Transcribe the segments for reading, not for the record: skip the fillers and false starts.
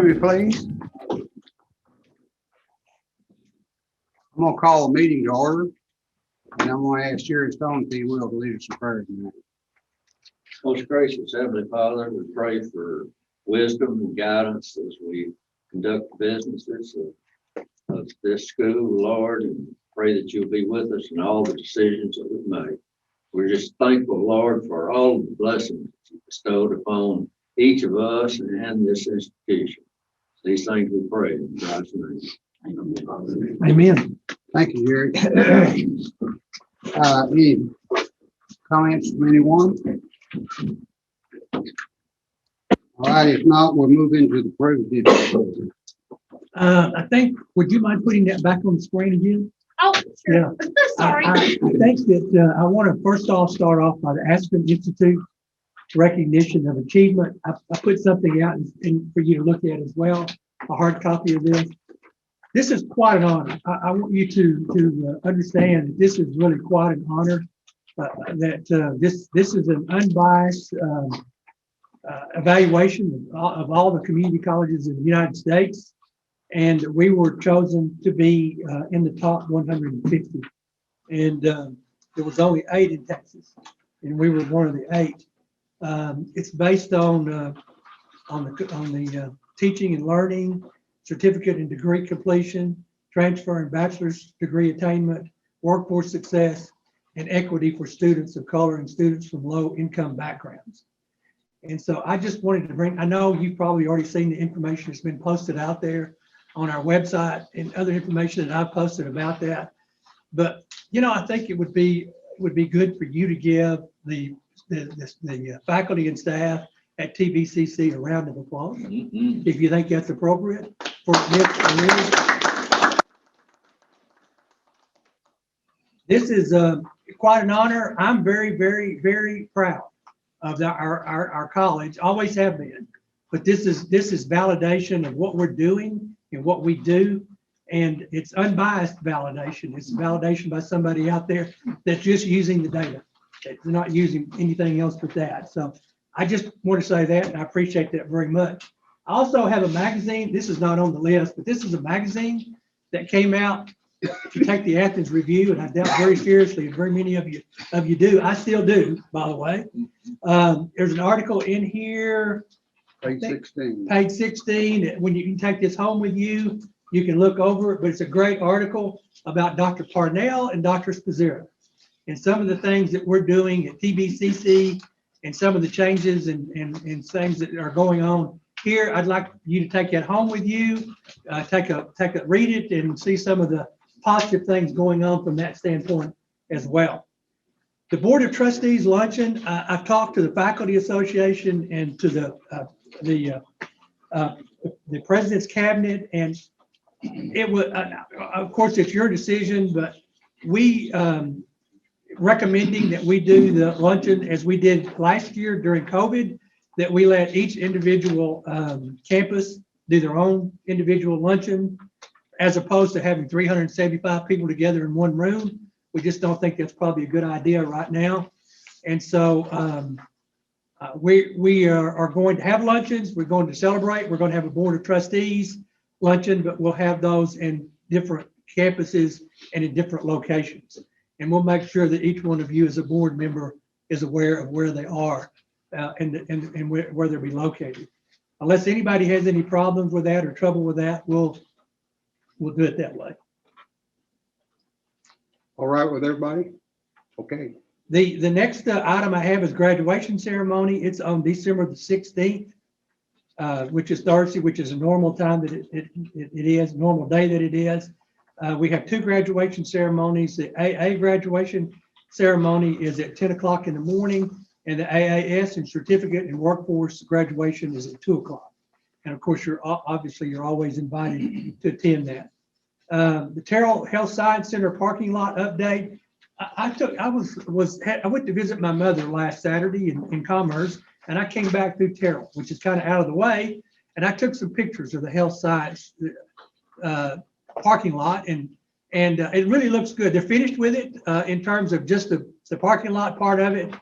me, please. I'm gonna call the meeting to order, and I'm gonna ask Jerry Stone if he will to lead us in prayer tonight. Most gracious Heavenly Father, we pray for wisdom and guidance as we conduct the businesses of this school, Lord, and pray that you'll be with us in all the decisions that we make. We're just thankful, Lord, for all the blessings that you bestowed upon each of us and this institution. These things we pray in God's name. Amen. Thank you, Jerry. Any comments from anyone? All right, if not, we'll move into the presentation. I think, would you mind putting that back on the screen again? Oh, sure. Yeah. Sorry. I think that I want to first off start off by the Aspen Institute recognition of achievement. I put something out and for you to look at as well, a hard copy of this. This is quite an honor. I want you to understand that this is really quite an honor. This is an unbiased evaluation of all the community colleges in the United States. And we were chosen to be in the top 150. And there was only 8 in Texas, and we were one of the 8. It's based on the teaching and learning, certificate and degree completion, transfer and bachelor's degree attainment, workforce success, and equity for students of color and students from low income backgrounds. And so I just wanted to bring, I know you've probably already seen the information that's been posted out there on our website and other information that I've posted about that. But, you know, I think it would be good for you to give the faculty and staff at TVCC a round of applause, if you think that's appropriate for this. This is quite an honor. I'm very, very, very proud of our college, always have been. But this is validation of what we're doing and what we do. And it's unbiased validation. It's validation by somebody out there that's just using the data. They're not using anything else but that. So I just want to say that, and I appreciate that very much. I also have a magazine. This is not on the list, but this is a magazine that came out. If you take the Athens Review, and I doubt very seriously, and very many of you do. I still do, by the way. There's an article in here. Page 16. Page 16. When you can take this home with you, you can look over it, but it's a great article about Dr. Parnell and Dr. Spazzera and some of the things that we're doing at TVCC and some of the changes and things that are going on here. I'd like you to take that home with you, read it and see some of the positive things going on from that standpoint as well. The Board of Trustees luncheon, I've talked to the Faculty Association and to the President's Cabinet, and it was, of course, it's your decision, but we recommending that we do the luncheon as we did last year during COVID, that we let each individual campus do their own individual luncheon, as opposed to having 375 people together in one room. We just don't think that's probably a good idea right now. And so we are going to have luncheons. We're going to celebrate. We're going to have a Board of Trustees luncheon, but we'll have those in different campuses and in different locations. And we'll make sure that each one of you as a board member is aware of where they are and where they'll be located. Unless anybody has any problems with that or trouble with that, we'll do it that way. All right with everybody? Okay. The next item I have is graduation ceremony. It's on December the 16th, which is Thursday, which is a normal time that it is, normal day that it is. We have 2 graduation ceremonies. The AA graduation ceremony is at 10 o'clock in the morning, and the AAS and certificate and workforce graduation is at 2 o'clock. And of course, you're always invited to attend that. The Terrell Health Science Center parking lot update. I went to visit my mother last Saturday in Commerce, and I came back through Terrell, which is kind of out of the way, and I took some pictures of the health science parking lot, and it really looks good. They're finished with it in terms of just the parking lot part of it.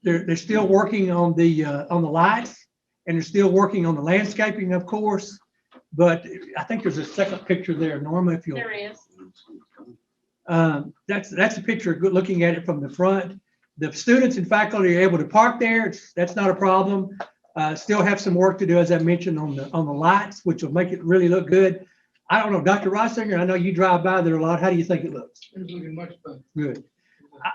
They're still working on the lights and they're still working on the landscaping, of course. But I think there's a second picture there, Norma, if you'll. There is. That's a picture, good looking at it from the front. The students and faculty are able to park there. That's not a problem. Still have some work to do, as I mentioned, on the lights, which will make it really look good. I don't know, Dr. Reisinger, I know you drive by there a lot. How do you think it looks? It's looking much better. Good.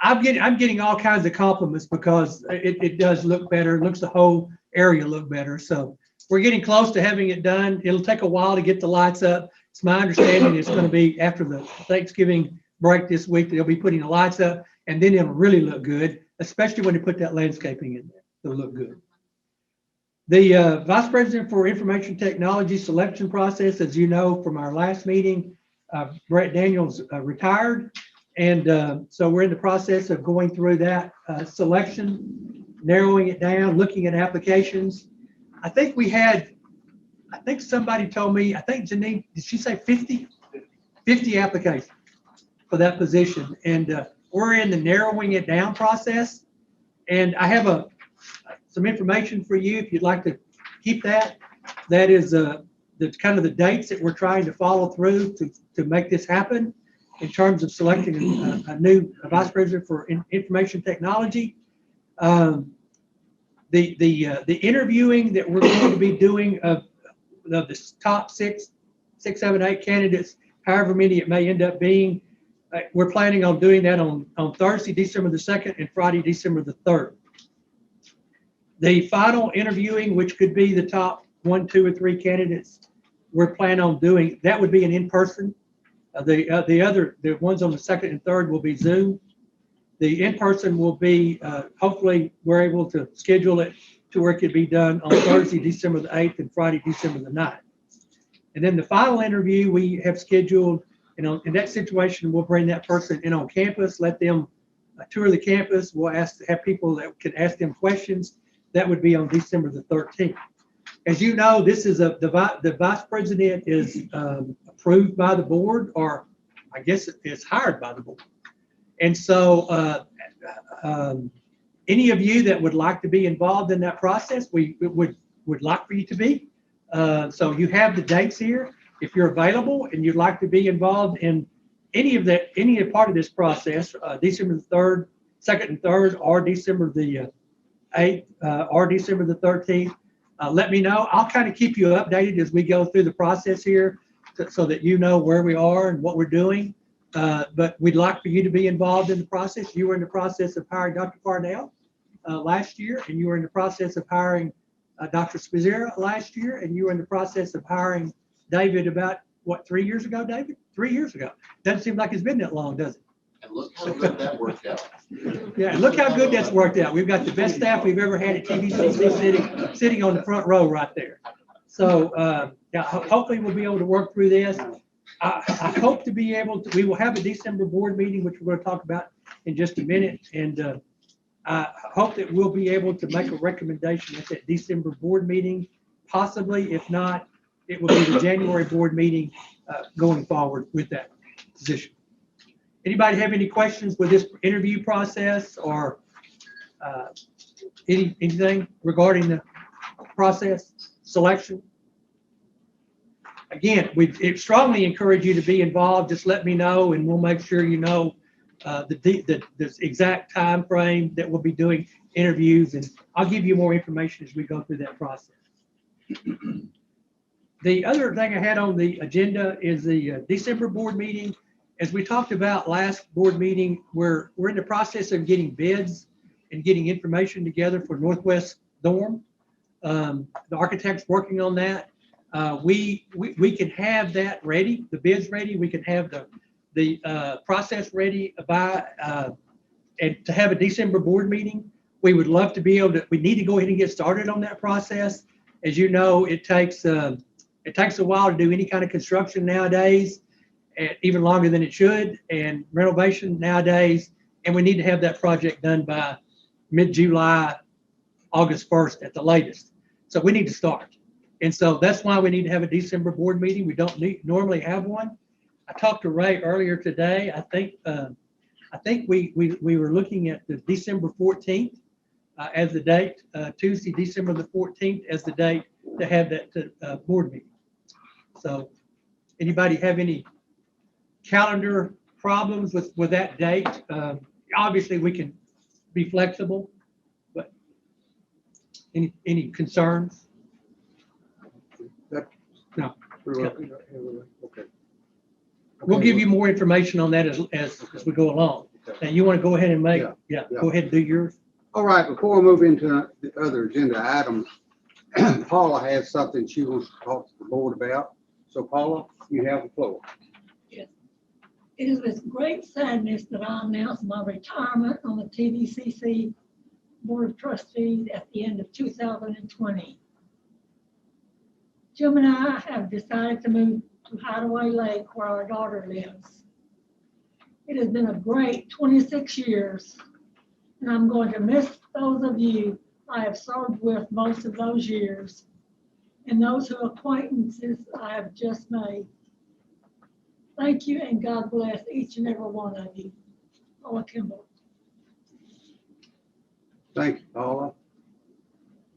I'm getting all kinds of compliments because it does look better. It looks the whole area look better. So we're getting close to having it done. It'll take a while to get the lights up. It's my understanding it's going to be after the Thanksgiving break this week. They'll be putting the lights up, and then it'll really look good, especially when they put that landscaping in there. It'll look good. The Vice President for Information Technology selection process, as you know from our last meeting, Brett Daniels retired. And so we're in the process of going through that selection, narrowing it down, looking at applications. I think somebody told me, I think Janine, did she say 50? 50 applications for that position. And we're in the narrowing it down process. And I have some information for you if you'd like to keep that. That is the kind of the dates that we're trying to follow through to make this happen in terms of selecting a new Vice President for Information Technology. The interviewing that we're going to be doing of the top 6, 7, 8 candidates, however many it may end up being, we're planning on doing that on Thursday, December the 2nd, and Friday, December the 3rd. The final interviewing, which could be the top 1, 2, or 3 candidates, we're planning on doing, that would be an in-person. The ones on the 2nd and 3rd will be Zoom. The in-person will be, hopefully we're able to schedule it to where it could be done on Thursday, December the 8th, and Friday, December the 9th. And then the final interview we have scheduled, in that situation, we'll bring that person in on campus, let them tour the campus. We'll have people that can ask them questions. That would be on December the 13th. As you know, this is the Vice President is approved by the board, or I guess it's hired by the board. And so any of you that would like to be involved in that process, we would like for you to be. So you have the dates here. If you're available and you'd like to be involved in any part of this process, December the 3rd, 2nd and 3rd, or December the 8th, or December the 13th, let me know. I'll kind of keep you updated as we go through the process here so that you know where we are and what we're doing. But we'd like for you to be involved in the process. You were in the process of hiring Dr. Parnell last year, and you were in the process of hiring Dr. Spizzera last year, and you were in the process of hiring David about, 3 years ago, David? 3 years ago. Doesn't seem like it's been that long, does it? And look how good that worked out. Yeah, look how good that's worked out. We've got the best staff we've ever had at TVCC sitting on the front row right there. So yeah, hopefully we'll be able to work through this. I hope to be able to, we will have a December board meeting, which we're going to talk about in just a minute. And I hope that we'll be able to make a recommendation at that December board meeting. Possibly, if not, it will be the January board meeting going forward with that position. Anybody have any questions with this interview process or anything regarding the process selection? Again, we strongly encourage you to be involved. Just let me know, and we'll make sure you know the exact time frame that we'll be doing interviews, and I'll give you more information as we go through that process. The other thing I had on the agenda is the December board meeting. As we talked about last board meeting, we're in the process of getting bids and getting information together for Northwest Dorm. The architect's working on that. We can have that ready, the bids ready. We can have the process ready by and to have a December board meeting. We would love to be able to. We need to go ahead and get started on that process. As you know, it takes a while to do any kind of construction nowadays, and even longer than it should, and renovation nowadays. And we need to have that project done by mid-July, August 1st at the latest. So we need to start. And so that's why we need to have a December board meeting. We don't normally have one. I talked to Ray earlier today. I think we were looking at the December 14th as the date, Tuesday, December the 14th as the date to have that board meeting. So anybody have any calendar problems with that date? Obviously, we can be flexible, but any concerns? No. Okay. We'll give you more information on that as we go along. Now, you want to go ahead and make, Yeah. go ahead and do yours. All right, before we move into the other agenda items, Paula has something she wants to talk to the board about. So Paula, you have the floor. Yes. It is with great sadness that I announce my retirement on the TVCC Board of Trustees at the end of 2020. Jim and I have decided to move to Hideaway Lake where our daughter lives. It has been a great 26 years, and I'm going to miss those of you I have served with most of those years, and those acquaintances I have just made. Thank you, and God bless each and every one of you. Paula Kimball. Thank you, Paula.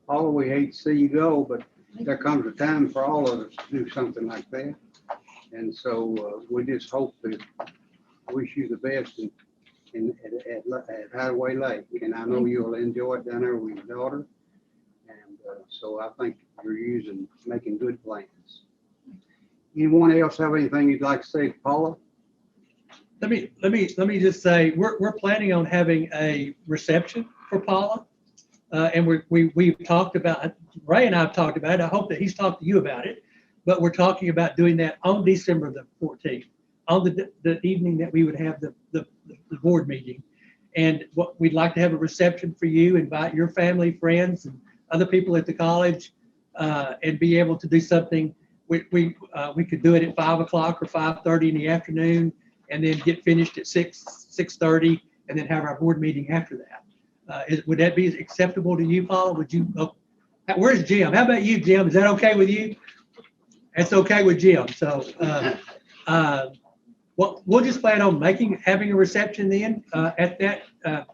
Paula, we hate to see you go, but there comes a time for all of us to do something like that. And so we just hope that, wish you the best at Hideaway Lake. And I know you'll enjoy it down there with your daughter. And so I think you're making good plans. Anyone else have anything you'd like to say to Paula? Let me just say, we're planning on having a reception for Paula. And we've talked about, Ray and I have talked about it. I hope that he's talked to you about it, but we're talking about doing that on December the 14th, on the evening that we would have the board meeting. And what we'd like to have a reception for you, invite your family, friends, and other people at the college, and be able to do something. We could do it at 5 o'clock or 5:30 in the afternoon, and then get finished at 6:30, and then have our board meeting after that. Would that be acceptable to you, Paula? Would you? Oh, where's Jim? How about you, Jim? Is that okay with you? It's okay with Jim. So we'll just plan on having a reception then at that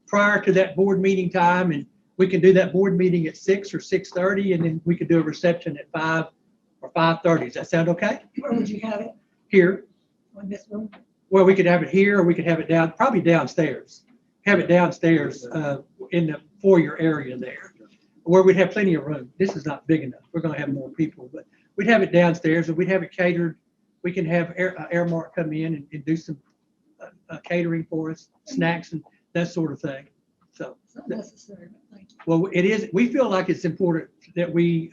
prior to that board meeting time, and we can do that board meeting at 6 or 6:30, and then we could do a reception at 5 or 5:30. Does that sound okay? Where would you have it? Here. On this room? Well, we could have it here, or we could have it probably downstairs. Have it downstairs in the foyer area there, where we'd have plenty of room. This is not big enough. We're going to have more people, but we'd have it downstairs, and we'd have it catered. We can have Airmark come in and do some catering for us, snacks and that sort of thing. So, It's not necessary, but thank you. well, it is. We feel like it's important that we,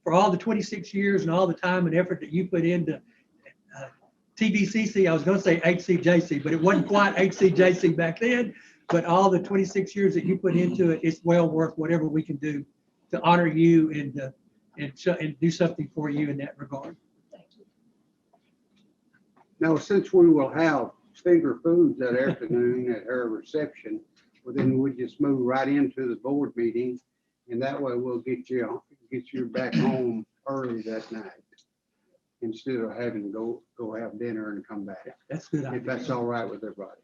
for all the 26 years and all the time and effort that you put into TVCC, I was going to say HCJC, but it wasn't quite HCJC back then. But all the 26 years that you put into it, it's well worth whatever we can do to honor you and do something for you in that regard. Thank you. Now, since we will have finger foods that afternoon at her reception, well, then we just move right into the board meeting, and that way we'll get you back home early that night instead of having to go have dinner and come back. That's good. If that's all right with everybody.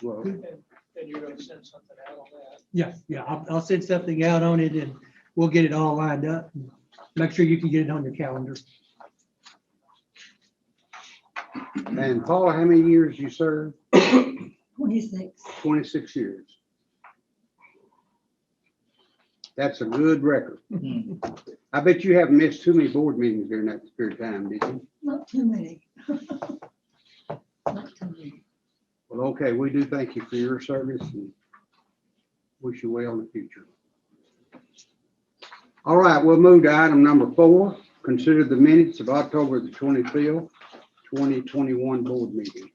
Well, And you're gonna send something out on that? Yeah. I'll send something out on it, and we'll get it all lined up. Make sure you can get it on your calendar. and Paula, how many years you served? 26. 26 years. That's a good record. I bet you haven't missed too many board meetings during that period of time, did you? Not too many. Not too many. Well, okay, we do thank you for your service and wish you well in the future. All right, we'll move to item number 4. Consider the minutes of October the 25th, 2021 board meeting.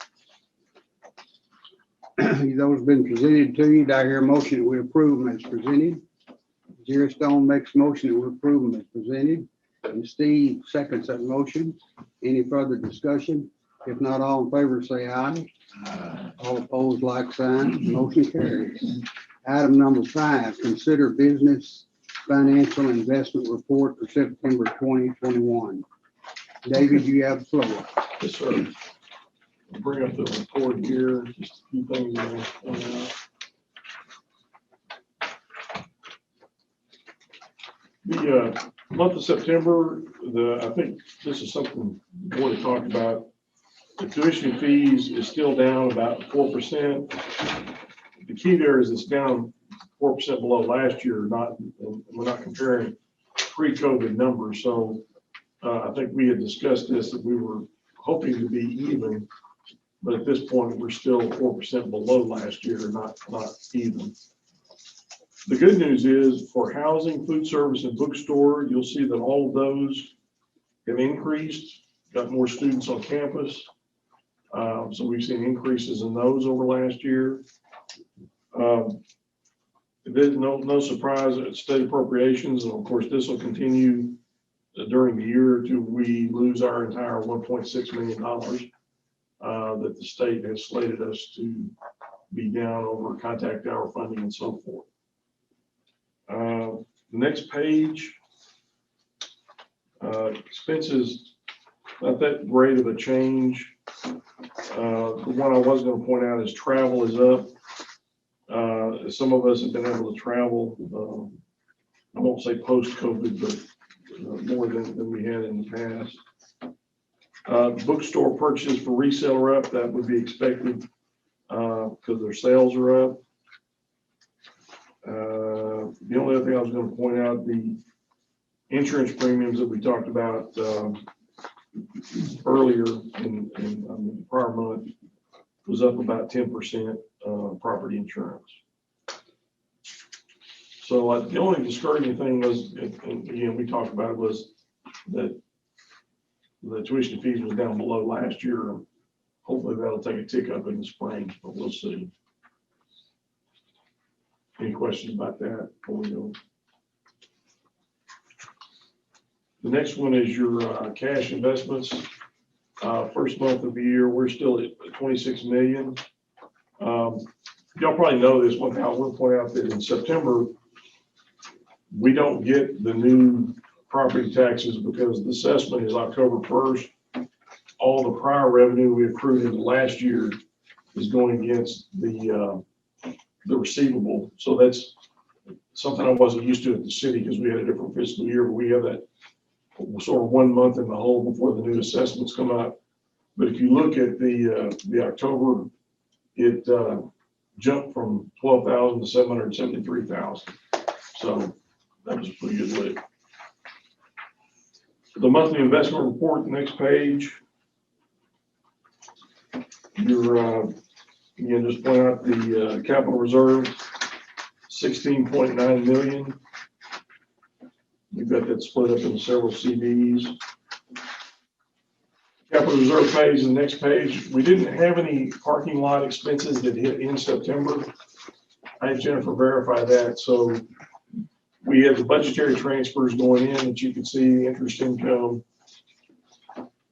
Those have been presented to you. Do I hear a motion that we approve them as presented? Jerry Stone makes a motion that we approve them as presented. And Steve seconds that motion. Any further discussion? If not, all in favor say aye. All opposed, like sign. Motion carries. Item number 5, consider business financial investment report for September 2021. David, you have the floor. Yes, sir. I'll bring up the report here, just a few things I want to point out. The month of September, I think this is something we want to talk about. The tuition fees is still down about 4%. The key there is it's down 4% below last year, and we're not comparing pre-COVID numbers. So I think we had discussed this, that we were hoping to be even, but at this point, we're still 4% below last year, not even. The good news is for housing, food service, and bookstore, you'll see that all of those have increased, got more students on campus. So we've seen increases in those over last year. There's no surprise at state appropriations, and of course, this will continue during the year till we lose our entire $1.6 million that the state has slated us to be down over contact hour funding and so forth. The next page, expenses, not that great of a change. The one I was going to point out is travel is up. Some of us have been able to travel. I won't say post-COVID, but more than we had in the past. Bookstore purchases for resale are up. That would be expected because their sales are up. The only other thing I was going to point out, the insurance premiums that we talked about earlier in the prior month was up about 10%, property insurance. So the only discouraging thing was, and again, we talked about it, was that the tuition fees was down below last year. Hopefully that'll take a tick up in the spring, but we'll see. Any questions about that before we go? The next one is your cash investments. First month of the year, we're still at 26 million. Y'all probably know this. One thing I will point out that in September, we don't get the new property taxes because the assessment is October 1st. All the prior revenue we accrued in last year is going against the receivable. So that's something I wasn't used to at the city because we had a different fiscal year, but we have that sort of 1 month in the hole before the new assessments come out. But if you look at the October, it jumped from 12,000 to 773,000. So that was a pretty good lick. The monthly investment report, the next page. Your again, just point out the capital reserve, 16.9 million. We've got that split up into several CDs. Capital reserve page, the next page. We didn't have any parking lot expenses that hit in September. I had Jennifer verify that. So we had the budgetary transfers going in that you can see, interest income,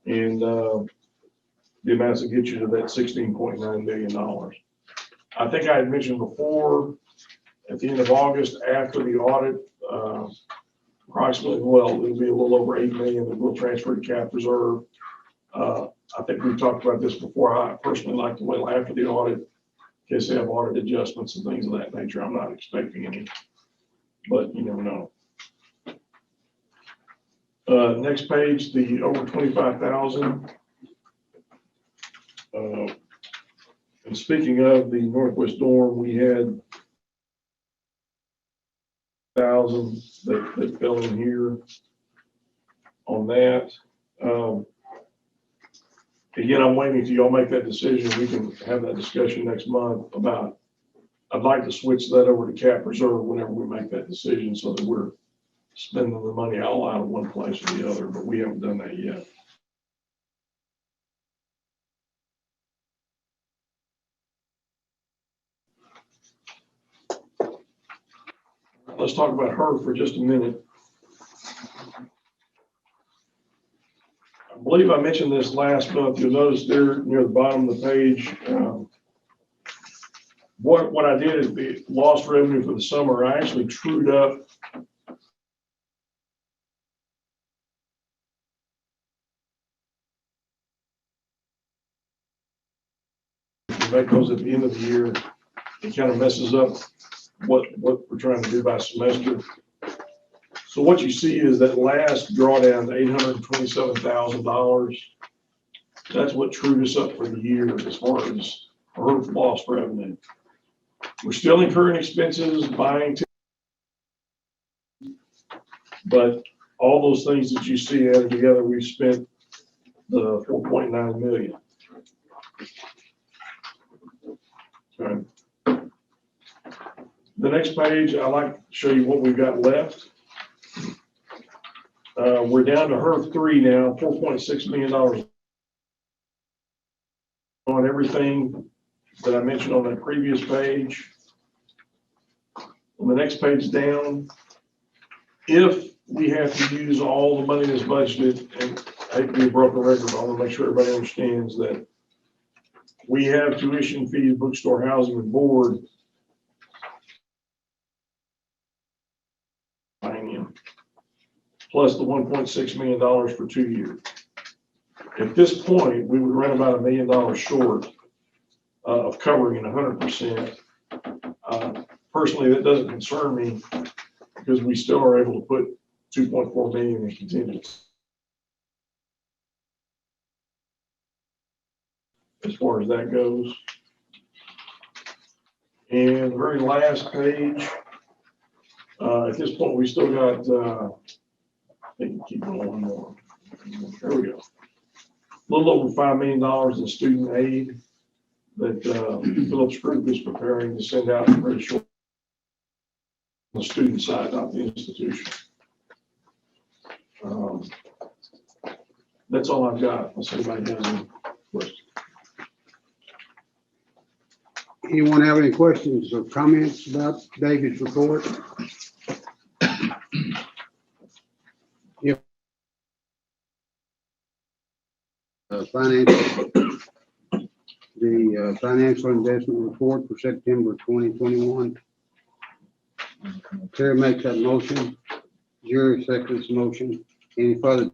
and the amounts that get you to that $16.9 million. I think I had mentioned before, at the end of August, after the audit, approximately, well, it'll be a little over 8 million that we'll transfer to cap reserve. I think we've talked about this before. I personally like to wait after the audit in case they have audit adjustments and things of that nature. I'm not expecting any, but you never know. Next page, the over 25,000. And speaking of the Northwest Dorm, we had 1,000 that fell in here on that. Again, I'm waiting till y'all make that decision. We can have that discussion next month about, I'd like to switch that over to cap reserve whenever we make that decision so that we're spending the money all out of one place or the other, but we haven't done that yet. Let's talk about her for just a minute. I believe I mentioned this last month. You'll notice there near the bottom of the page, what I did is the lost revenue for the summer. I actually trued up make those at the end of the year. It kind of messes up what we're trying to do by semester. So what you see is that last drawdown, $827,000. That's what trued us up for the year as far as our lost revenue. We're still incurring expenses, buying, but all those things that you see added together, we've spent the 4.9 million. Okay. The next page, I like to show you what we've got left. We're down to HERF 3 now, $4.6 million on everything that I mentioned on that previous page. On the next page down, if we have to use all the money that's budgeted, and I hate to be a broken record, but I want to make sure everybody understands that we have tuition fees, bookstore, housing, and board plus the $1.6 million for 2 years. At this point, we would run about $1 million short of covering it 100%. Personally, that doesn't concern me because we still are able to put 2.4 million in contingency. As far as that goes. And the very last page, at this point, we still got, I think keep going one more. There we go. A little over $5 million in student aid that Phillips Group is preparing to send out very short on the student side, not the institution. That's all I've got. Unless anybody has any questions. Anyone have any questions or comments about David's report? If the financial investment report for September 2021. Terry makes that motion. Jerry seconds the motion. Any further?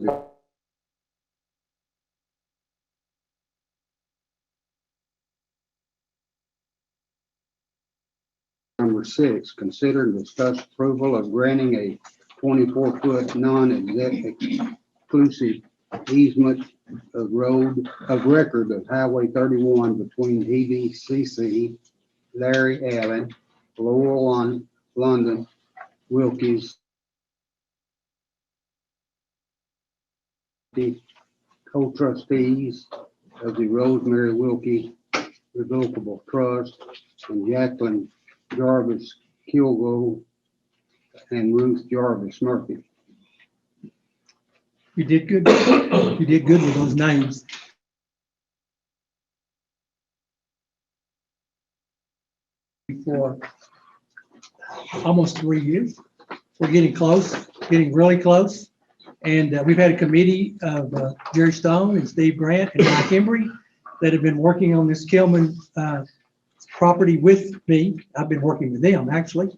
Number 6, consider and discuss approval of granting a 24-foot non-exclusive easement of road of record of Highway 31 between EVCC, Larry Allen, Laurel London, Wilkie's, the co-trustees of the Rosemary Wilkie Revocable Trust, and Jacqueline Jarvis Kilgo and Ruth Jarvis Murphy. You did good. You did good with those names. For almost 3 years. We're getting close, getting really close. And we've had a committee of Jerry Stone and Steve Grant and Mike Embry that have been working on this Kilman property with me. I've been working with them actually.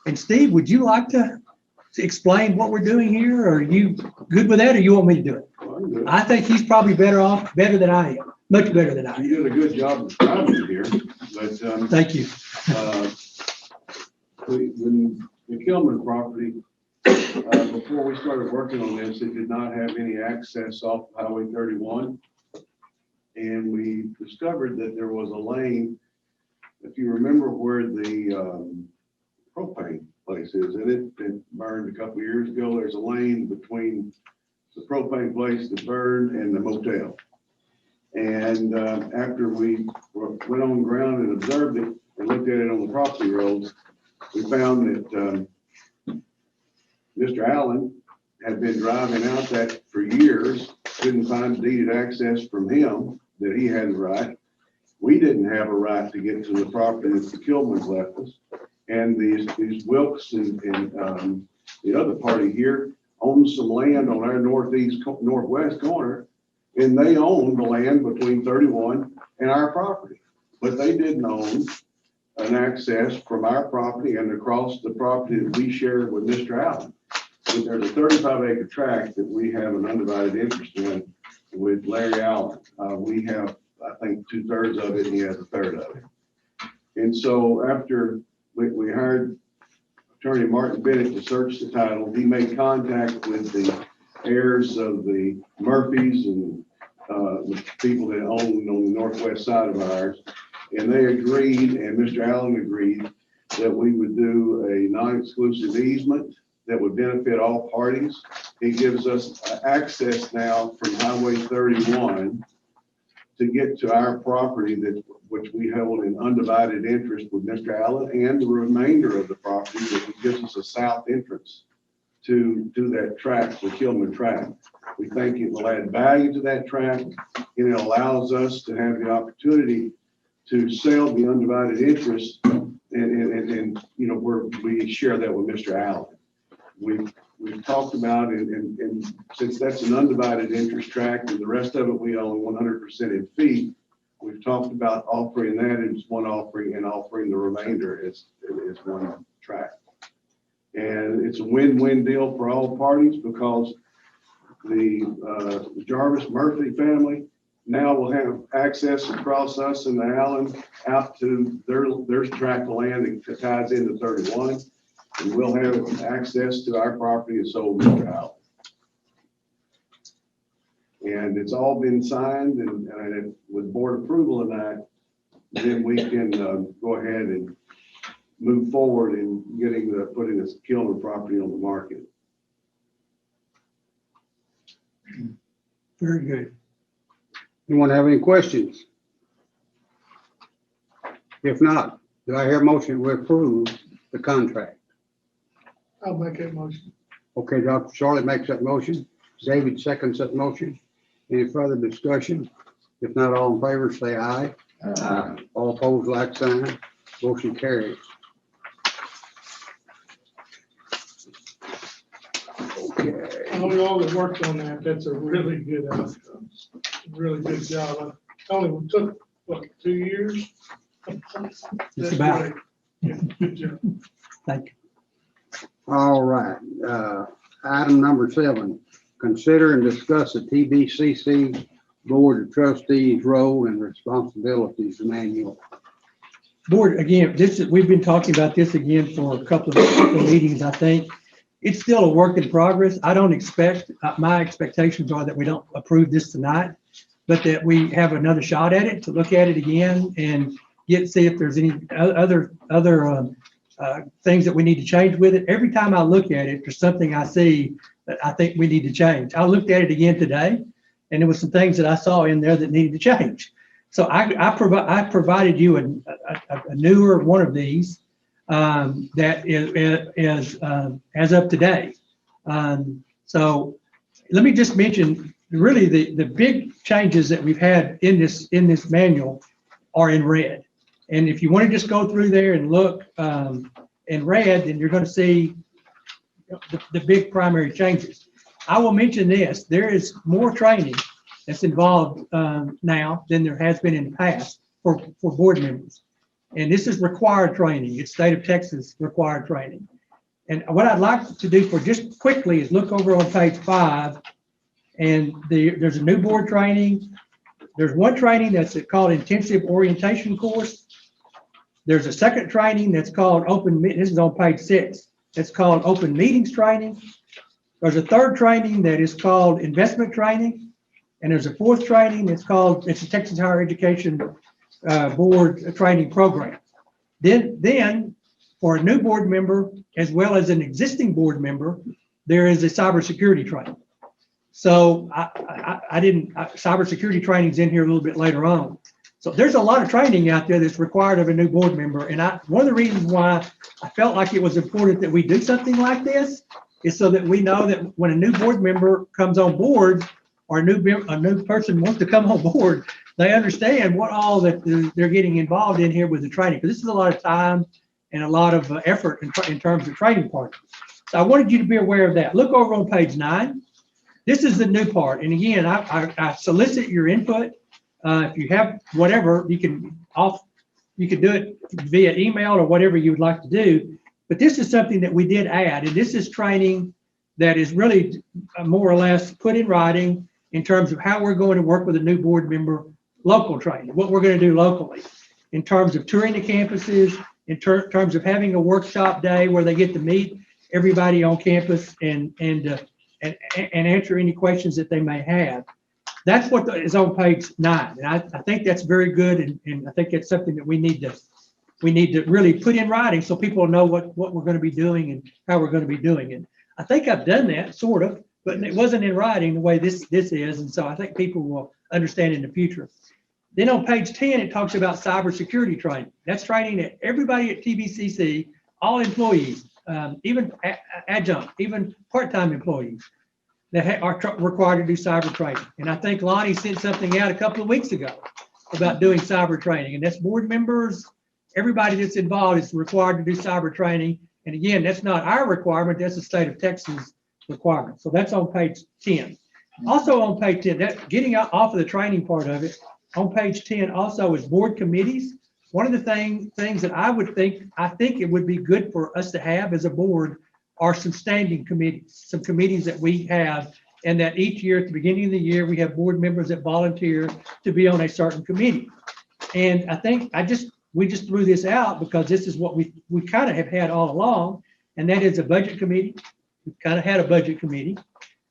And Steve, would you like to explain what we're doing here? Or are you good with that, or you want me to do it? I think he's probably better than I am, much better than I am. You did a good job describing it here, but Thank you. when the Kilman property, before we started working on this, it did not have any access off Highway 31. And we discovered that there was a lane, if you remember where the propane place is, and it burned a couple of years ago. There's a lane between the propane place that burned and the motel. And after we went on ground and observed it and looked at it on the property roads, we found that Mr. Allen had been driving out that for years, couldn't find deeded access from him that he had the right. We didn't have a right to get to the property that the Kilmans left us. And these Wilkes and the other party here owns some land on our northwest corner, and they own the land between 31 and our property. But they didn't own an access from our property and across the property that we shared with Mr. Allen. And there's a 35-acre tract that we have an undivided interest in with Larry Allen. We have, I think, 2/3 of it, and he has 1/3 of it. And so after we hired Attorney Martin Bennett to search the title. He made contact with the heirs of the Murphys and the people that own on the northwest side of ours. And they agreed, and Mr. Allen agreed, that we would do a non-exclusive easement that would benefit all parties. He gives us access now from Highway 31 to get to our property which we hold in undivided interest with Mr. Allen, and the remainder of the property that gives us a south entrance to that tract, the Kilman tract. We think it will add value to that tract, and it allows us to have the opportunity to sell the undivided interest, and you know, we share that with Mr. Allen. We've talked about, and since that's an undivided interest tract and the rest of it we own 100% in fee, we've talked about offering that as one offering and offering the remainder as one tract. And it's a win-win deal for all parties, because the Jarvis Murphy family now will have access across us and the Allen out to their tract of land that ties into 31. And we'll have access to our property and so will Mr. Allen. And it's all been signed, and with board approval of that, then we can go ahead and move forward in putting this Kilman property on the market. Very good. Anyone have any questions? If not, do I hear a motion to approve the contract? I'll make that motion. Okay, Dr. Charlotte makes that motion. David seconds that motion. Any further discussion? If not, all in favor, say aye. Aye. All opposed, like sign. Motion carries. Okay. All y'all that worked on that, that's a really good outcome. Really good job. It only took, what, 2 years? It's about. Great. Yeah, good job. Thank you. All right, item number 7, consider and discuss the TBCC Board of Trustees role and responsibilities manual. Board, again, we've been talking about this again for a couple of meetings, I think. It's still a work in progress. I don't expect, my expectations are that we don't approve this tonight, but that we have another shot at it, to look at it again and see if there's any other things that we need to change with it. Every time I look at it, there's something I see that I think we need to change. I looked at it again today, and there was some things that I saw in there that needed to change. So I provided you a newer one of these that is as of today. So let me just mention, really the big changes that we've had in this manual are in red. And if you want to just go through there and look in red, then you're going to see the big primary changes. I will mention this: there is more training that's involved now than there has been in the past for board members. And this is required training. It's state of Texas required training. And what I'd like to do for just quickly is look over on page 5, and there's a new board training. There's one training that's called intensive orientation course. There's a second training that's called this is on page 6. It's called open meetings training. There's a third training that is called investment training. And there's a fourth training that's called, it's a Texas Higher Education Board training program. Then for a new board member, as well as an existing board member, there is a cybersecurity training. So cybersecurity training's in here a little bit later on. So there's a lot of training out there that's required of a new board member. And one of the reasons why I felt like it was important that we do something like this is so that we know that when a new board member comes on board, or a new person wants to come on board, they understand what all that they're getting involved in here with the training. Because this is a lot of time and a lot of effort in terms of training partners. So I wanted you to be aware of that. Look over on page 9. This is the new part. And again, I solicit your input. If you have whatever, you can do it via email or whatever you would like to do. But this is something that we did add, and this is training that is really more or less put in writing in terms of how we're going to work with a new board member, local training, what we're going to do locally in terms of touring the campuses, in terms of having a workshop day where they get to meet everybody on campus and answer any questions that they may have. That's what is on page 9. And I think that's very good. And I think it's something that we need to really put in writing so people know what we're going to be doing and how we're going to be doing it. I think I've done that sort of, but it wasn't in writing the way this is. And so I think people will understand in the future. Then on page 10, it talks about cybersecurity training. That's training that everybody at TBCC, all employees, even adjunct, even part-time employees that are required to do cyber training. And I think Lonnie sent something out a couple of weeks ago about doing cyber training. And that's board members, everybody that's involved is required to do cyber training. And again, that's not our requirement, that's the state of Texas requirement. So that's on page 10. Also on page 10, that getting off of the training part of it, on page 10 also is board committees. One of the things that I think it would be good for us to have as a board are some standing committees, some committees that we have, and that each year at the beginning of the year, we have board members that volunteer to be on a certain committee. And I think we just threw this out because this is what we kind of have had all along, and that is a budget committee. We've kind of had a budget committee,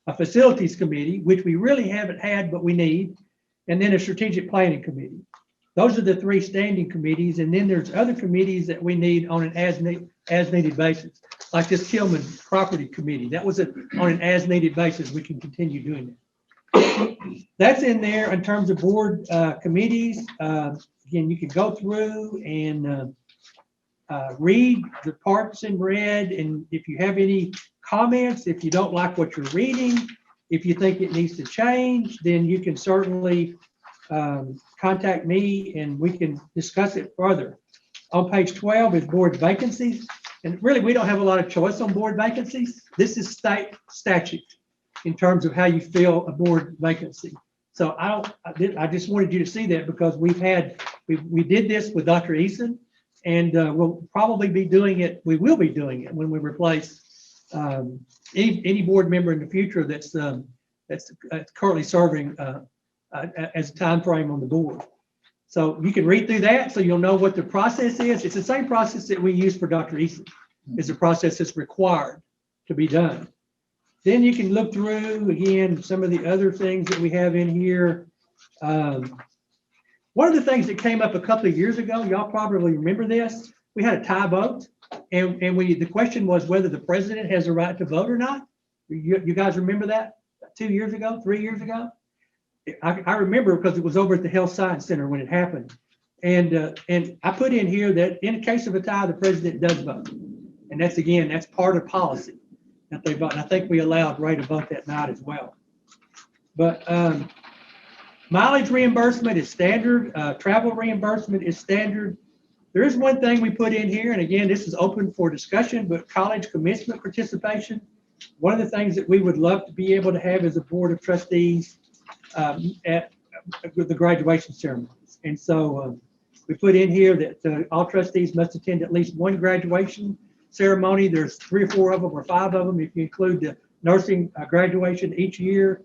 a facilities committee, which we really haven't had, but we need, and then a strategic planning committee. Those are the 3 standing committees, and then there's other committees that we need on an as needed basis, like this Tillman Property Committee. That was on an as needed basis. We can continue doing that. That's in there in terms of board committees. Again, you can go through and read the parts in red, and if you have any comments, if you don't like what you're reading, if you think it needs to change, then you can certainly contact me and we can discuss it further. On page 12 is board vacancies. And really, we don't have a lot of choice on board vacancies. This is state statute in terms of how you fill a board vacancy. So I just wanted you to see that because we did this with Dr. Eason, and we'll probably be doing it. We will be doing it when we replace any board member in the future that's currently serving as a time frame on the board. So you can read through that so you'll know what the process is. It's the same process that we use for Dr. Eason. It's a process that's required to be done. Then you can look through, again, some of the other things that we have in here. One of the things that came up a couple of years ago, y'all probably remember this, we had a tie vote, and the question was whether the president has a right to vote or not. You guys remember that 2 years ago, 3 years ago? I remember because it was over at the Health Science Center when it happened. And I put in here that in case of a tie, the president does vote. And that's part of policy that they vote. And I think we allowed Ray to vote that night as well. But mileage reimbursement is standard. Travel reimbursement is standard. There is one thing we put in here, and again, this is open for discussion, but college commencement participation. One of the things that we would love to be able to have as a board of trustees at the graduation ceremonies. And so we put in here that all trustees must attend at least one graduation ceremony. There's 3 or 4 of them or 5 of them if you include the nursing graduation each year.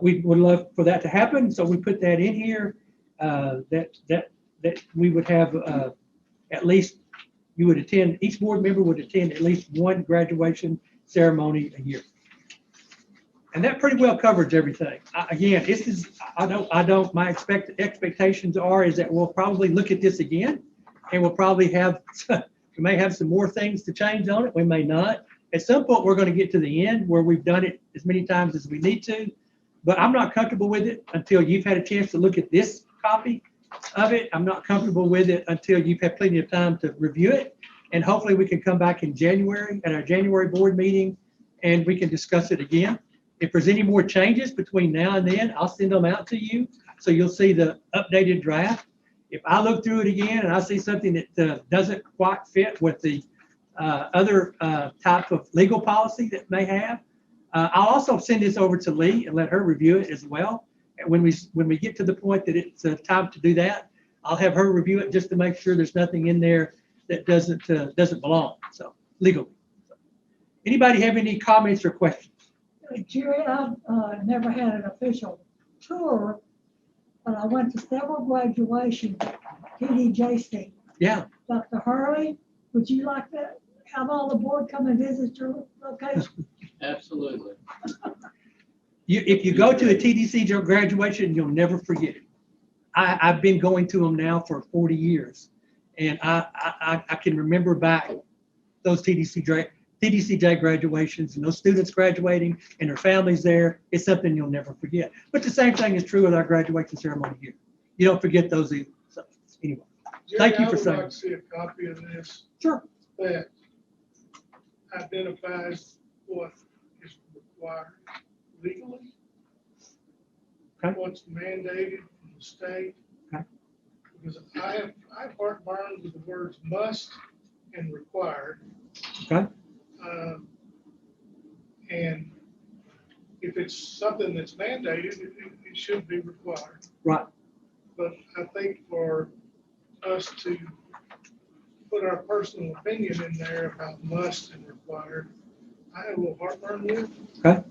We would love for that to happen. So we put that in here that we would have at least, each board member would attend at least one graduation ceremony a year. And that pretty well covers everything. Again, my expectations is that we'll probably look at this again, and we'll probably we may have some more things to change on it. We may not. At some point, we're going to get to the end where we've done it as many times as we need to, but I'm not comfortable with it until you've had a chance to look at this copy of it. I'm not comfortable with it until you've had plenty of time to review it. And hopefully we can come back in January at our January board meeting and we can discuss it again. If there's any more changes between now and then, I'll send them out to you. So you'll see the updated draft. If I look through it again and I see something that doesn't quite fit with the other type of legal policy that may have, I'll also send this over to Lee and let her review it as well. And when we get to the point that it's time to do that, I'll have her review it just to make sure there's nothing in there that doesn't belong. So legally. Anybody have any comments or questions? Jerry, I've never had an official tour, but I went to several graduations at TDJC. Yeah. Dr. Hurley, would you like to have all the board come and visit your location? Absolutely. If you go to a TDC graduation, you'll never forget it. I've been going to them now for 40 years. And I can remember back those TDCJ graduations and those students graduating and their families there. It's something you'll never forget. But the same thing is true with our graduation ceremony here. You don't forget those either. So anyway, thank you for Jerry, I saying. would like to see a copy of this Sure. that identifies what is required legally. Okay. What's mandated from the state. Okay. Because I have heartburn with the words must and required. Okay. And if it's something that's mandated, it should be required. Right. But I think for us to put our personal opinion in there about must and required, I have a little heartburn with. Okay.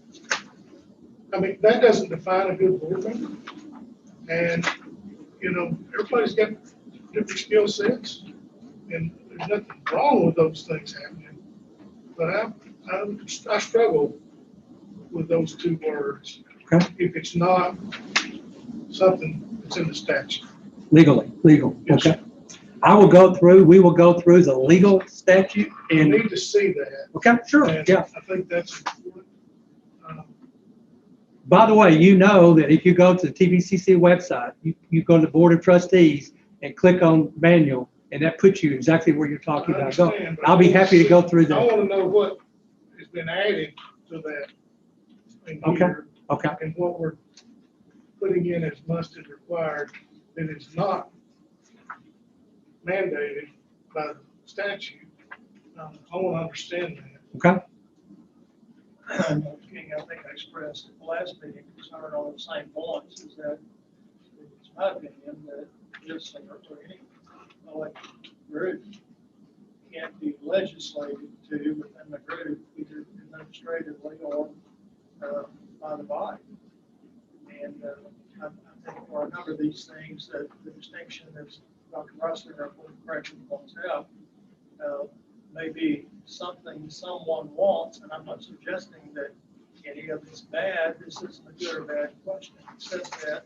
I mean, that doesn't define a good board member. And, you know, everybody's got different skill sets, and there's nothing wrong with those things happening. But I struggle with those two words. Okay. If it's not something that's in the statute. Legal. Yes. Okay. We will go through the legal statute You and, need to see that. okay, sure, And yeah. I think that's important. By the way, you know that if you go to the TVCC website, you go to the Board of Trustees and click on manual, and that puts you exactly where you're talking I about. Go. understand, but I'll be happy to go through I that. want to know what has been added to that in Okay. here, Okay, and what we're putting in as must and required, that it's not mandated by the statute. I want to understand that. okay, King, I think I expressed at the last meeting, concern on the same points, is that it's my opinion that this or any elected group can't be legislated to within the group, either administratively or by the body. And I think for a number of these things, that the distinction, as Dr. Russell, our board correctly points out, may be something someone wants, and I'm not suggesting that any of it's bad. This isn't a good or bad question. It's just that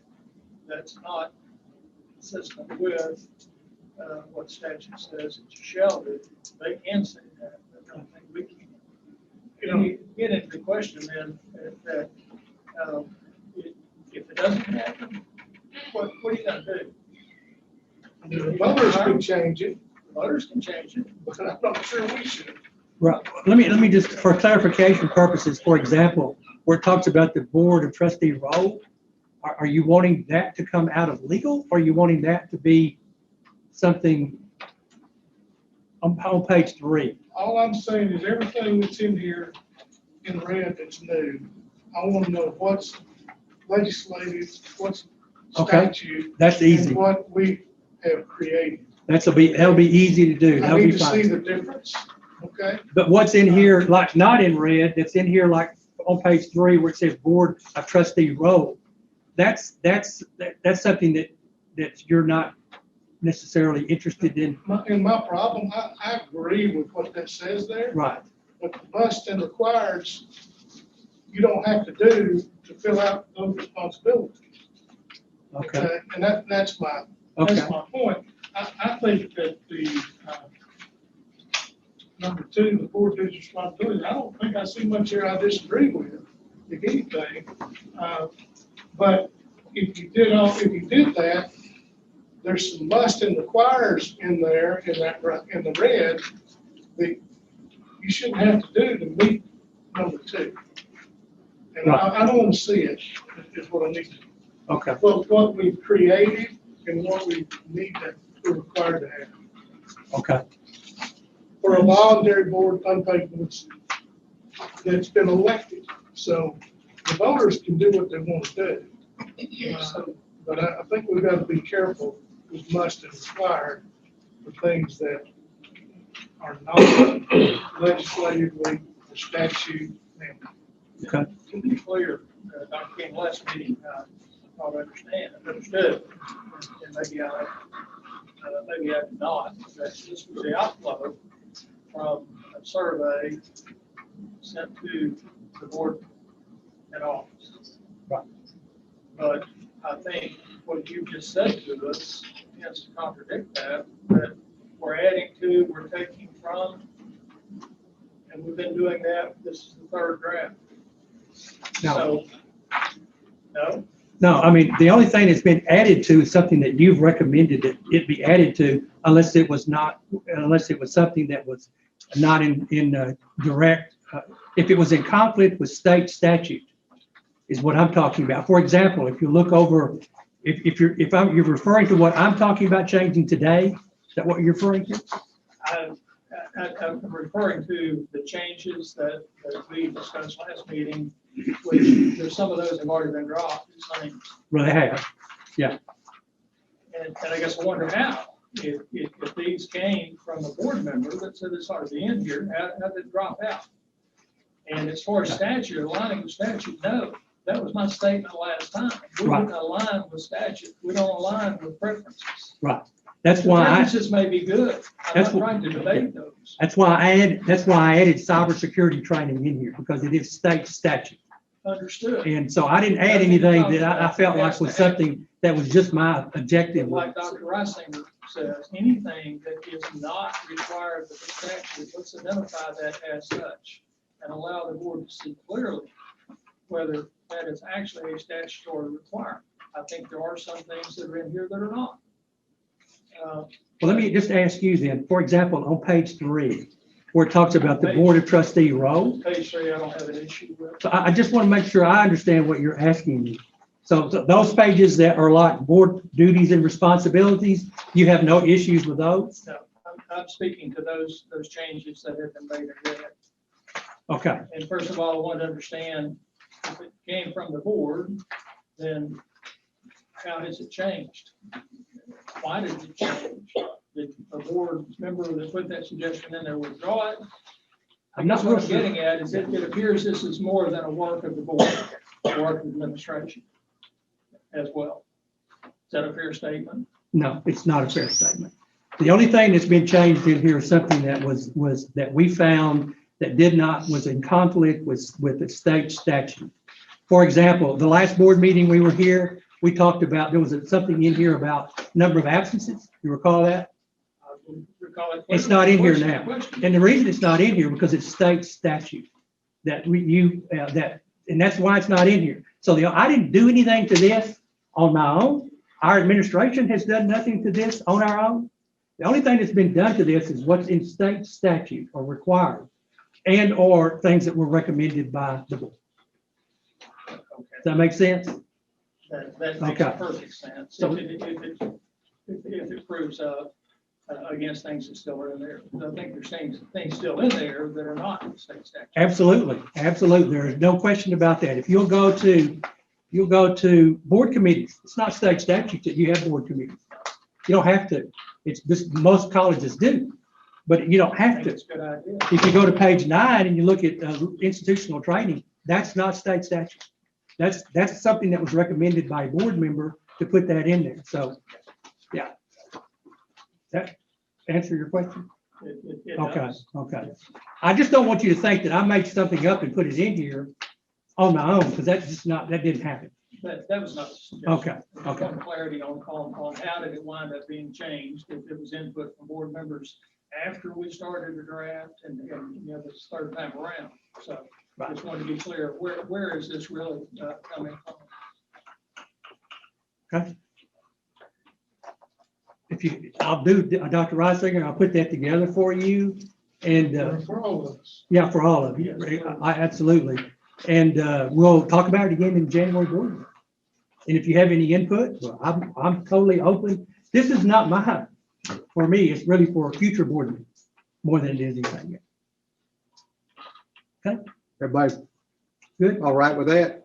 that's not consistent with what statute says that you shall do. They can say that, but I don't think we can. You know, get into the question then that if it doesn't happen, what are you gonna do? The voters can change it, The voters can change it. but I'm not sure we should. right. Let me just, for clarification purposes, for example, where it talks about the Board of Trustee role, are you wanting that to come out of legal, or are you wanting that to be something on page 3? All I'm saying is everything that's in here in red that's new, I want to know what's legislative, what's Okay. statute. That's easy. And what we have created. That'll be easy to do. I That'll need be to see fine. the difference, okay? But what's in here, like not in red, that's in here like on page 3 where it says Board of Trustee role, that's something that you're not necessarily interested in. My problem, I agree with what that says there, Right. but the must and requires, you don't have to do to fill out those responsibilities. Okay. And that's my Okay. point. I think that the, number 2, the board duties responsibilities, I don't think I see much here I disagree with, if anything. But if you did that, there's some must and requires in there, in the red, that you shouldn't have to do to meet number 2. And I don't want to see it, is what I need to. Okay. What we've created and what we need to, we're required to have. Okay. For a voluntary board, unpaid boards that's been elected. So the voters can do what they want to do. But I think we've got to be careful with must and required for things that are not legislatively or statute mandated. Okay. To be clear, Dr. King, last meeting, I thought I understood, and maybe I maybe I did not, that this was the outflow from a survey sent to the board and office. Right. But I think what you just said to us tends to contradict that we're adding to, we're taking from, and we've been doing that. This is the third draft. No. So, no, No, I mean, the only thing that's been added to is something that you've recommended that it be added to, unless it was something that was not in direct, if it was in conflict with state statute, is what I'm talking about. For example, if you look over, you're referring to what I'm talking about changing today, is that what you're referring to? I'm referring to the changes that we discussed last meeting, which there's some of those have already been dropped. Well, they have. And I guess I wonder how, if these came from a board member that said this ought to be in here, how did it drop out? And as far as statute, aligning with statute, no, that was my statement last time. We Right. wouldn't align with statute. We don't align with preferences. Right. That's The why preferences may be good. I'm That's not what- trying to debate those. that's why I added cybersecurity training in here, because it is state statute. Understood. And so I didn't add anything that I felt like was something that was just my objective. Like Dr. Reisinger says, anything that is not required of the statute, let's identify that as such and allow the board to see clearly whether that is actually a statutory requirement. I think there are some things that are in here that are not. Well, let me just ask you then, for example, on page 3, where it talks about the Board of Trustee role. Page 3, I don't have an issue with. So I just want to make sure I understand what you're asking me. So those pages that are like board duties and responsibilities, you have no issues with those? No, I'm speaking to those changes that have been made in red. Okay, And first of all, I want to understand if it came from the board, then how has it changed? Why did it change? Did a board member that put that suggestion in there withdraw it? I I'm guess not what real I'm sure. getting at is it appears this is more than a work of the board, a work of administration as well. Is that a fair statement? No, it's not a fair statement. The only thing that's been changed in here is something that was that we found that was in conflict with the state statute. For example, the last board meeting we were here, we talked about, there was something in here about number of absences. You recall that? I would recall it. It's not in here Question, now. question. And the reason it's not in here because it's state statute and that's why it's not in here. So I didn't do anything to this on my own. Our administration has done nothing to this on our own. The only thing that's been done to this is what's in state statute or required and or things that were recommended by the board. Okay. Does that make sense? That makes Okay. perfect sense. So- If it proves against things that still are in there. I think there's things still in there that are not in the state statute. Absolutely, absolutely. There is no question about that. If you'll go to board committees, it's not state statute that you have board committees. You don't have to. It's just most colleges do, but you don't I have think to. it's a good idea. If you go to page 9 and you look at institutional training, that's not state statute. That's something that was recommended by a board member to put that in there. So, yeah. That answer your question? It Okay, does. okay. I just don't want you to think that I made something up and put it in here on my own, because that didn't happen. That was not. a suggestion. Okay, I okay. want clarity on how did it wind up being changed, if it was input from board members after we started the draft and this third time around. So I just wanted to be clear, where is this really coming from? Okay. I'll do Dr. Reisinger, I'll put that together for you and, For all of us. yeah, for all of you. Absolutely. And, we'll talk about it again in January board meeting. And if you have any input, well, I'm totally open. This is not for me, it's really for future board meetings, more than it is anything. Okay, Everybody good? all right with that?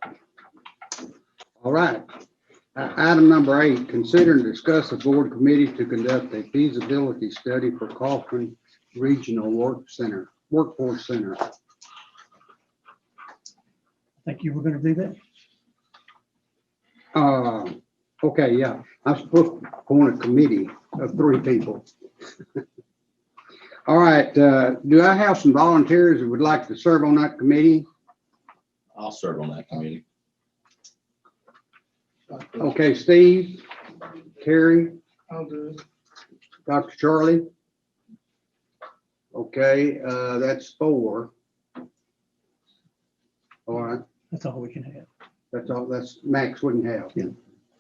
All right. Item number 8, consider and discuss a board committee to conduct a feasibility study for Kaufman Regional Workforce Center. Think you were gonna do that? Okay, yeah, I'm supposed to appoint a committee of 3 people. All right, do I have some volunteers who would like to serve on that committee? I'll serve on that committee. Okay, Steve, Terry, I'll do it. Dr. Charlie. Okay, that's 4. All right, That's all we can have. that's all, that's max we can have. Yeah.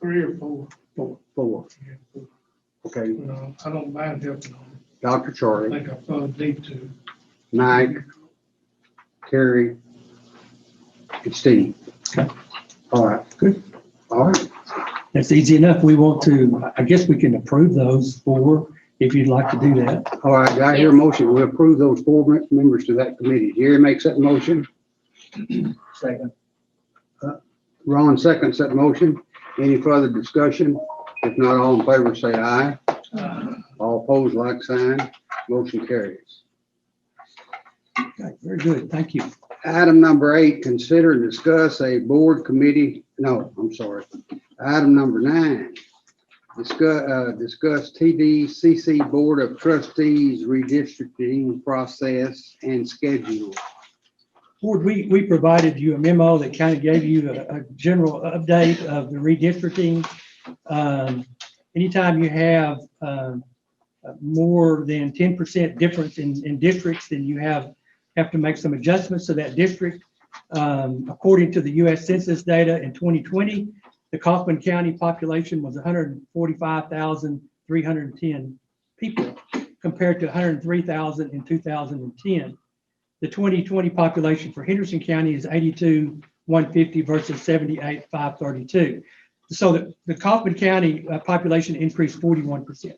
3 or 4. 4. Okay, I don't mind helping them. Dr. I Charlie, think I probably need to. Mike, Terry, and Steve. Okay. All right, Good. all right. That's easy enough. We want to, I guess we can approve those 4 if you'd like to do that. All right, do I hear a motion? We approve those 4 members to that committee. Jerry makes that motion. Second. Ron seconds that motion. Any further discussion? If not, all in favor, say aye. All opposed, like sign. Motion carries. Okay, very good. Thank you. Item number 8, consider and discuss a board committee, no, I'm sorry. Item number 9, discuss TDCC Board of Trustees redistricting process and schedule. Board, we provided you a memo that kind of gave you a general update of the redistricting. Anytime you have more than 10% difference in districts, then you have to make some adjustments to that district. According to the U.S. Census data in 2020, the Kaufman County population was 145,310 people compared to 103,000 in 2010. The 2020 population for Henderson County is 82,150 versus 78,532. So the Kaufman County population increased 41%.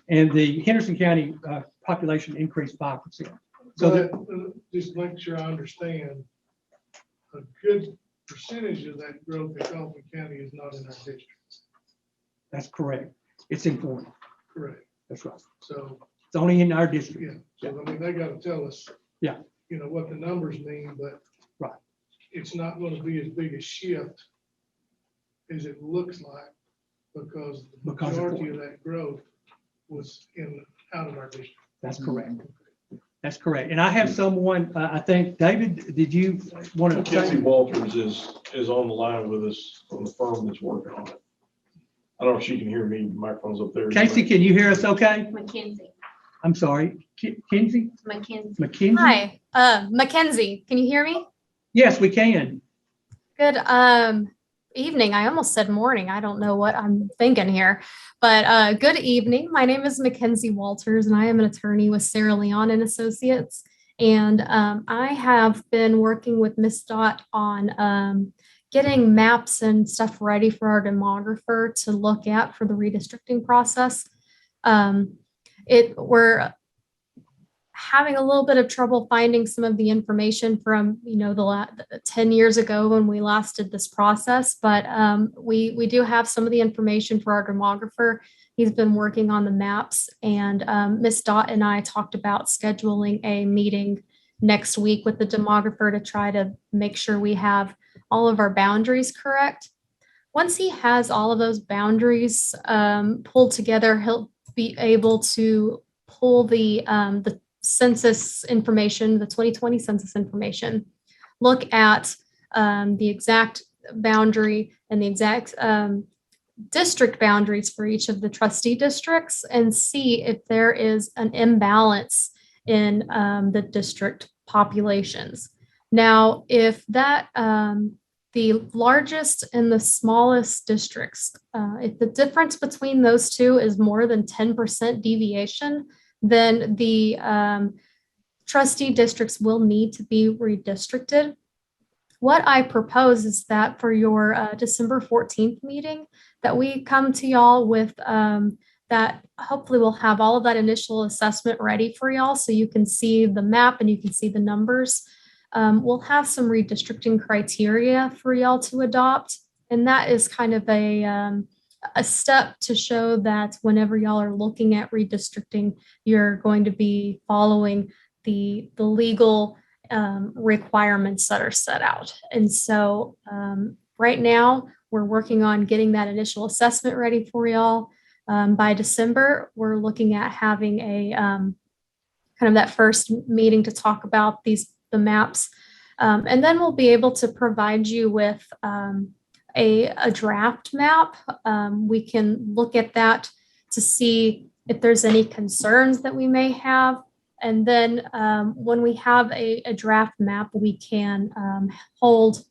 And the Henderson County population increased 5%. So But just make sure I understand, a good percentage of that growth in Kaufman County is not in our district. that's correct. It's important. Correct. That's right. So, It's only in our district. yeah, so I mean, they gotta tell us. Yeah. You know, what the numbers mean, but. Right. It's not gonna be as big a shift as it looks like, because the Because of majority of that growth was out of our district. That's correct. That's correct. And I have someone, I think, David, did you want to Casey say? Walters is on the line with us from the firm that's working on it. I don't know if she can hear me, the microphone's up there. Casey, can you hear us okay? Mackenzie. I'm sorry, Kinsey? Mackenzie. McKinsey? Hi, Mackenzie. Can you hear me? Yes, we can. Good evening. I almost said morning. I don't know what I'm thinking here, but good evening. My name is Mackenzie Walters, and I am an attorney with Sarah Leon and Associates. And I have been working with Ms. Dot on getting maps and stuff ready for our demographer to look at for the redistricting process. We're having a little bit of trouble finding some of the information from, the 10 years ago when we last did this process, but we do have some of the information for our demographer. He's been working on the maps, and Ms. Dot and I talked about scheduling a meeting next week with the demographer to try to make sure we have all of our boundaries correct. Once he has all of those boundaries pulled together, he'll be able to pull the census information, the 2020 census information, look at the exact boundary and the exact district boundaries for each of the trustee districts, and see if there is an imbalance in the district populations. Now, if that the largest and the smallest districts, if the difference between those two is more than 10% deviation, then the trustee districts will need to be redistricted. What I propose is that for your December 14th meeting, that we come to y'all with that. Hopefully we'll have all of that initial assessment ready for y'all so you can see the map and you can see the numbers. We'll have some redistricting criteria for y'all to adopt. And that is kind of a step to show that whenever y'all are looking at redistricting, you're going to be following the legal requirements that are set out. And so right now We're working on getting that initial assessment ready for y'all. By December, we're looking at having a kind of that first meeting to talk about the maps. And then we'll be able to provide you with a draft map. We can look at that to see if there's any concerns that we may have. And then when we have a draft map, we can hold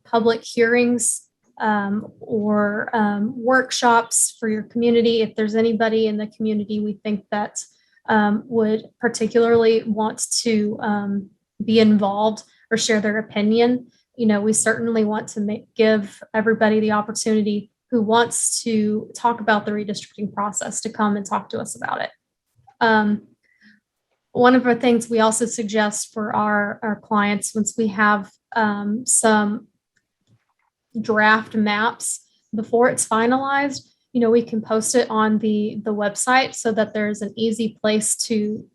public hearings or workshops for your community. If there's anybody in the community we think that would particularly want to be involved or share their opinion, we certainly want to give everybody the opportunity who wants to talk about the redistricting process to come and talk to us about it. One of the things we also suggest for our clients, once we have some draft maps before it's finalized, we can post it on the website so that there's an easy place to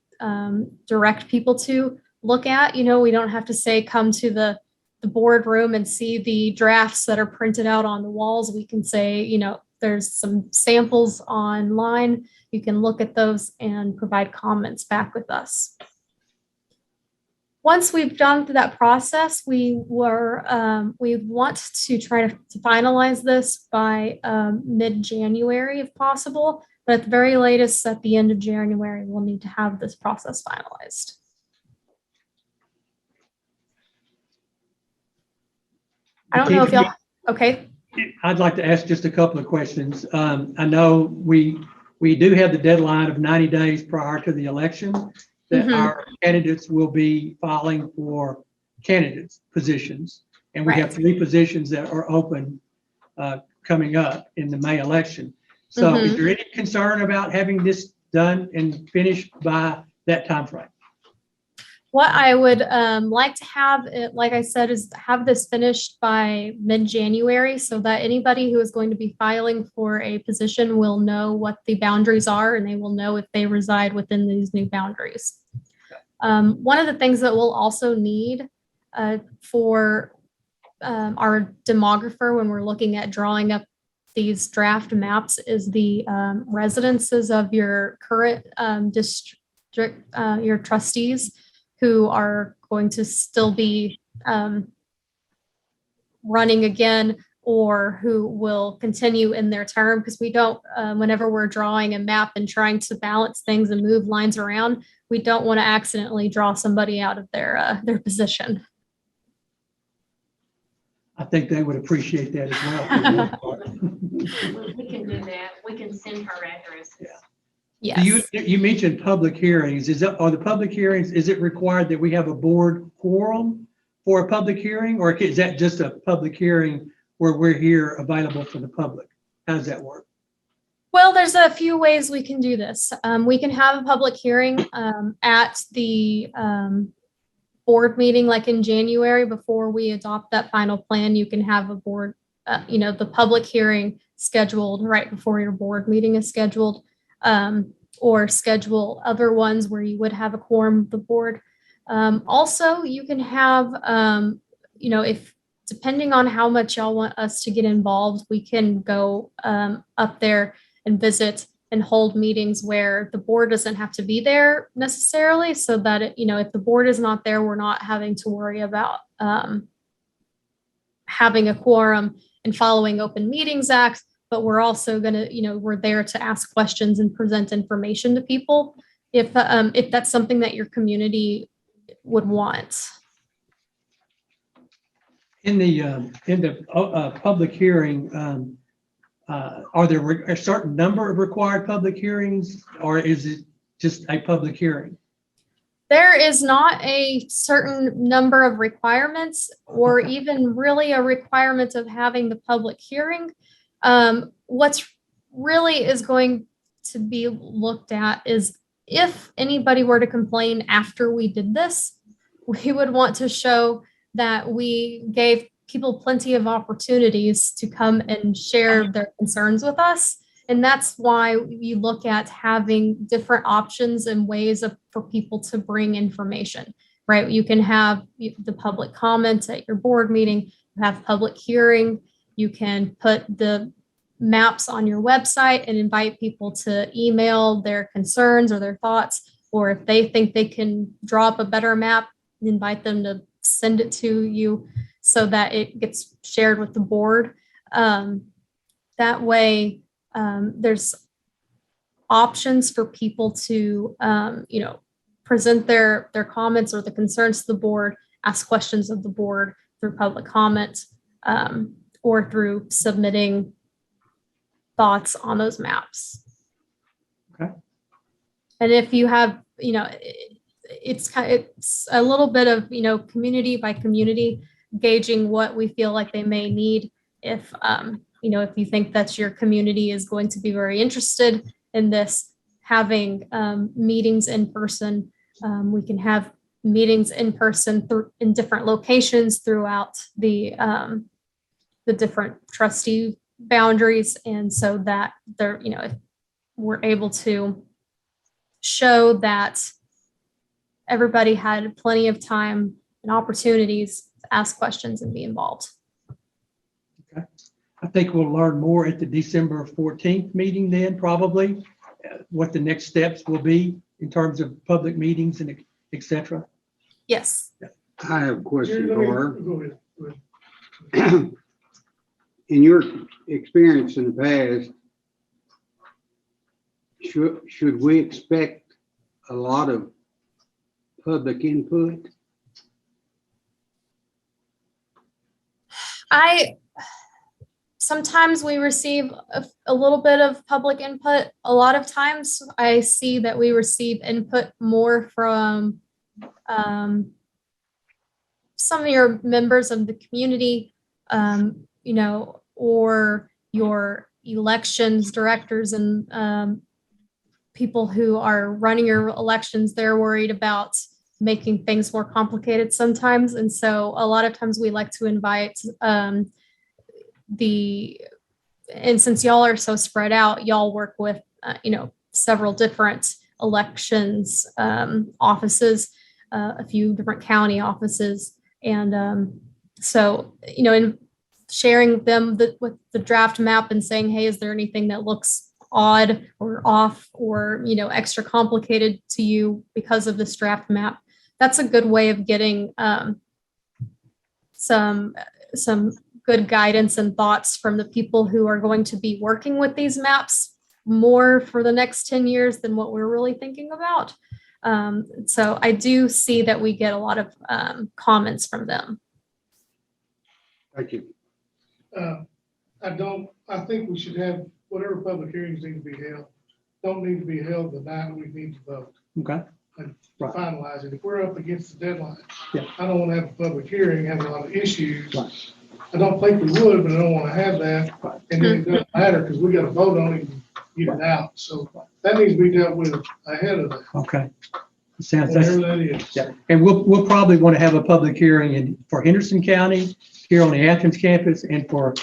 direct people to look at. We don't have to say, come to the boardroom and see the drafts that are printed out on the walls. We can say, there's some samples online. You can look at those and provide comments back with us. Once we've done that process, we want to try to finalize this by mid-January if possible, but at the very latest at the end of January, we'll need to have this process finalized. I don't know if y'all, okay. I'd like to ask just a couple of questions. I know we do have the deadline of 90 days prior to the election that our candidates will be filing for candidates positions. And we have 3 positions that are open coming up in the May election. So is there any concern about having this done and finished by that time frame? What I would like to have, like I said, is have this finished by mid-January so that anybody who is going to be filing for a position will know what the boundaries are and they will know if they reside within these new boundaries. One of the things that we'll also need for our demographer when we're looking at drawing up these draft maps is the residences of your current district, your trustees, who are going to still be running again or who will continue in their term, because we don't, whenever we're drawing a map and trying to balance things and move lines around, we don't want to accidentally draw somebody out of their position. I think they would appreciate that as well. We can do that. We can send her addresses. Yeah. Yes. You mentioned public hearings. Are the public hearings, is it required that we have a board quorum for a public hearing, or is that just a public hearing where we're here available for the public? How does that work? Well, there's a few ways we can do this. We can have a public hearing at the board meeting, like in January, before we adopt that final plan. You can have a board, the public hearing scheduled right before your board meeting is scheduled. Or schedule other ones where you would have a quorum of the board. Also, you can have, if depending on how much y'all want us to get involved, we can go up there and visit and hold meetings where the board doesn't have to be there necessarily, so that if the board is not there, we're not having to worry about having a quorum and following Open Meetings Act. But we're also going to, we're there to ask questions and present information to people if that's something that your community would want. In the public hearing, are there a certain number of required public hearings, or is it just a public hearing? There is not a certain number of requirements or even really a requirement of having the public hearing. What's really is going to be looked at is if anybody were to complain after we did this, we would want to show that we gave people plenty of opportunities to come and share their concerns with us. And that's why you look at having different options and ways for people to bring information, right? You can have the public comments at your board meeting, you have public hearing, You can put the maps on your website and invite people to email their concerns or their thoughts, or if they think they can draw up a better map, invite them to send it to you so that it gets shared with the board. That way, there's options for people to, present their comments or the concerns to the board, ask questions of the board through public comment, or through submitting thoughts on those maps. Okay. And if you have, it's a little bit of, community by community, gauging what we feel like they may need. If, if you think that your community is going to be very interested in this, having meetings in person, we can have meetings in person in different locations throughout the different trustee boundaries. And so that they're, if we're able to show that everybody had plenty of time and opportunities to ask questions and be involved. Okay. I think we'll learn more at the December 14th meeting then, probably, what the next steps will be in terms of public meetings and et cetera. Yes. I have a question Jerry, for her. go ahead, go ahead. In your experience in the past, should we expect a lot of public input? Sometimes we receive a little bit of public input. A lot of times I see that we receive input more from some of your members of the community, or your elections directors and people who are running your elections. They're worried about making things more complicated sometimes. And so a lot of times we like to invite and since y'all are so spread out, y'all work with, several different elections offices, a few different county offices. And so, in sharing them with the draft map and saying, hey, is there anything that looks odd or off or, extra complicated to you because of this draft map? That's a good way of getting some good guidance and thoughts from the people who are going to be working with these maps more for the next 10 years than what we're really thinking about. So I do see that we get a lot of comments from them. Thank you. I think we should have whatever public hearings need to be held, don't need to be held the night we need to vote. Okay. And Right. finalize it. If we're up against the deadline, Yeah. I don't want to have a public hearing, have a lot of issues. Right. I don't think we would, but I don't want to have that. Right. And then it doesn't matter because we got to vote on it and get it out. So that needs to be dealt with ahead of that, Okay. Sounds, whatever that is. yeah. And we'll probably want to have a public hearing for Henderson County here on the Athens campus and for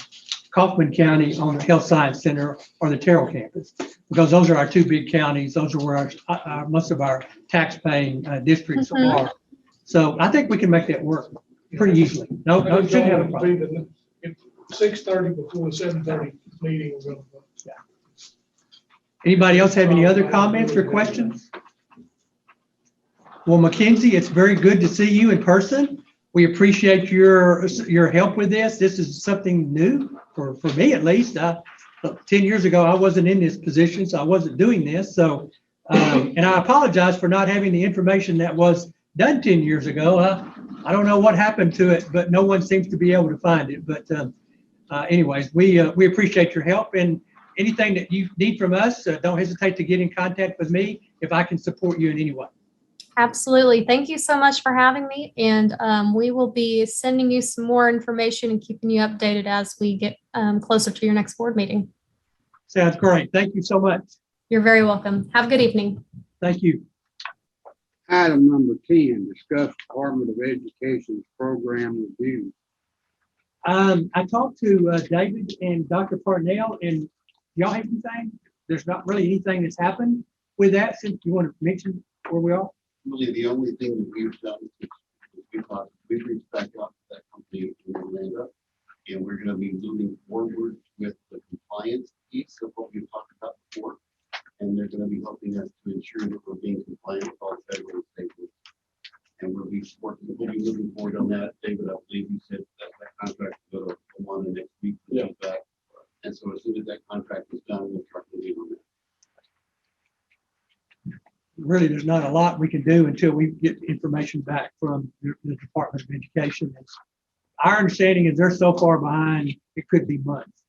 Kaufman County on the Health Science Center or the Terrell campus, because those are our two big counties. Those are where our most of our tax-paying districts are. So I think we can make that work pretty easily. No, shouldn't have a problem. 6:30 before the 7:30 meeting. We're gonna vote. Anybody else have any other comments or questions? Well, Mackenzie, it's very good to see you in person. We appreciate your help with this. This is something new for me, at least. 10 years ago, I wasn't in this position, so I wasn't doing this. So, and I apologize for not having the information that was done 10 years ago. I don't know what happened to it, but no one seems to be able to find it. But anyways, we appreciate your help, and anything that you need from us, don't hesitate to get in contact with me if I can support you in any way. Absolutely. Thank you so much for having me. And we will be sending you some more information and keeping you updated as we get closer to your next board meeting. Sounds great. Thank you so much. You're very welcome. Have a good evening. Thank you. Item number 10, discuss Department of Education's program review. I talked to David and Dr. Parnell, and y'all have anything? There's not really anything that's happened with that, since you want to mention where we are. Really, the only thing that we've done is we've reached back out to that company in Orlando And we're gonna be moving forward with the compliance piece of what we've talked about before. And they're gonna be helping us to ensure that we're being compliant with all federal and state rules. And we'll be moving forward on that. David, I believe you said that contract will go to one next week. Yeah. And so as soon as that contract is done, we'll start to leave on that. Really, there's not a lot we can do until we get information back from the Department of Education. Our understanding is they're so far behind, it could be months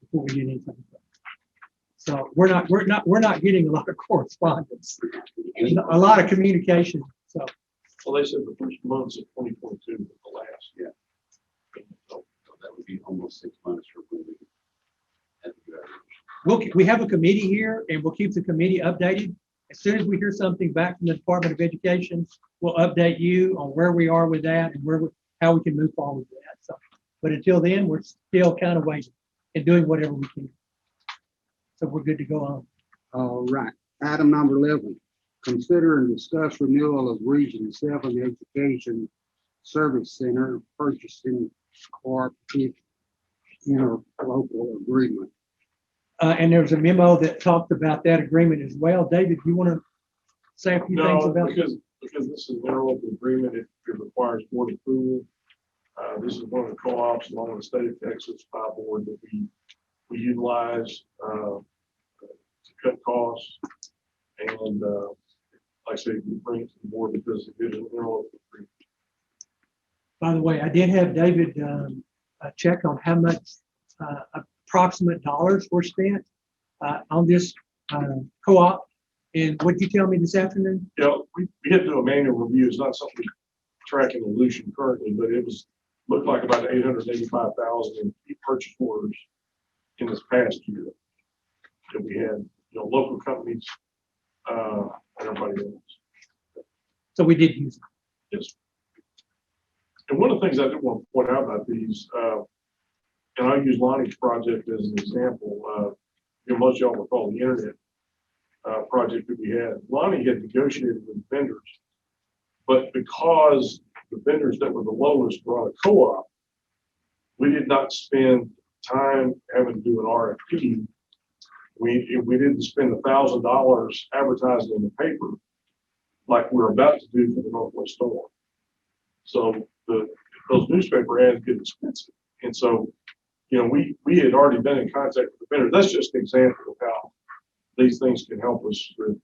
before we get anything. So we're not getting a lot of correspondence, a lot of communication. So Well, they said the first months of 2022 was the last. Yeah. So that would be almost 6 months for when we have to do that. we have a committee here and we'll keep the committee updated. As soon as we hear something back from the Department of Education, we'll update you on where we are with that and how we can move forward with that. So, but until then, we're still kind of waiting and doing whatever we can. So we're good to go on. All right, item number 11, consider and discuss renewal of Region 7 Education Service Center Purchasing Cooperative Interlocal Agreement. And there's a memo that talked about that agreement as well. David, you want to say a few things No, about because this is an interlocal agreement, it requires board approval. This is one of the co-ops along the state of Texas by board that we utilize to cut costs. And like I say, we bring it to the board because it is an interlocal agreement. By the way, I did have David check on how much approximate dollars were spent on this co-op. And what did you tell me this afternoon? Yeah, we had to do a manual review. It's not something we're tracking in Luncheon currently, but it looked like about 885,000 in purchase orders in this past year that we had, local companies, and everybody else. So we did use it. Yes. And one of the things I did want to point out about these, and I'll use Lonnie's project as an example. Most of y'all recall the internet project that we had. Lonnie had negotiated with vendors, but because the vendors that were the lowest were on a co-op, we did not spend time having to do an RFP. We didn't spend $1,000 advertising in the paper like we're about to do for the Northwest Storm. So those newspaper ads get expensive. And so, we had already been in contact with the vendor. That's just an example of how these things can help us with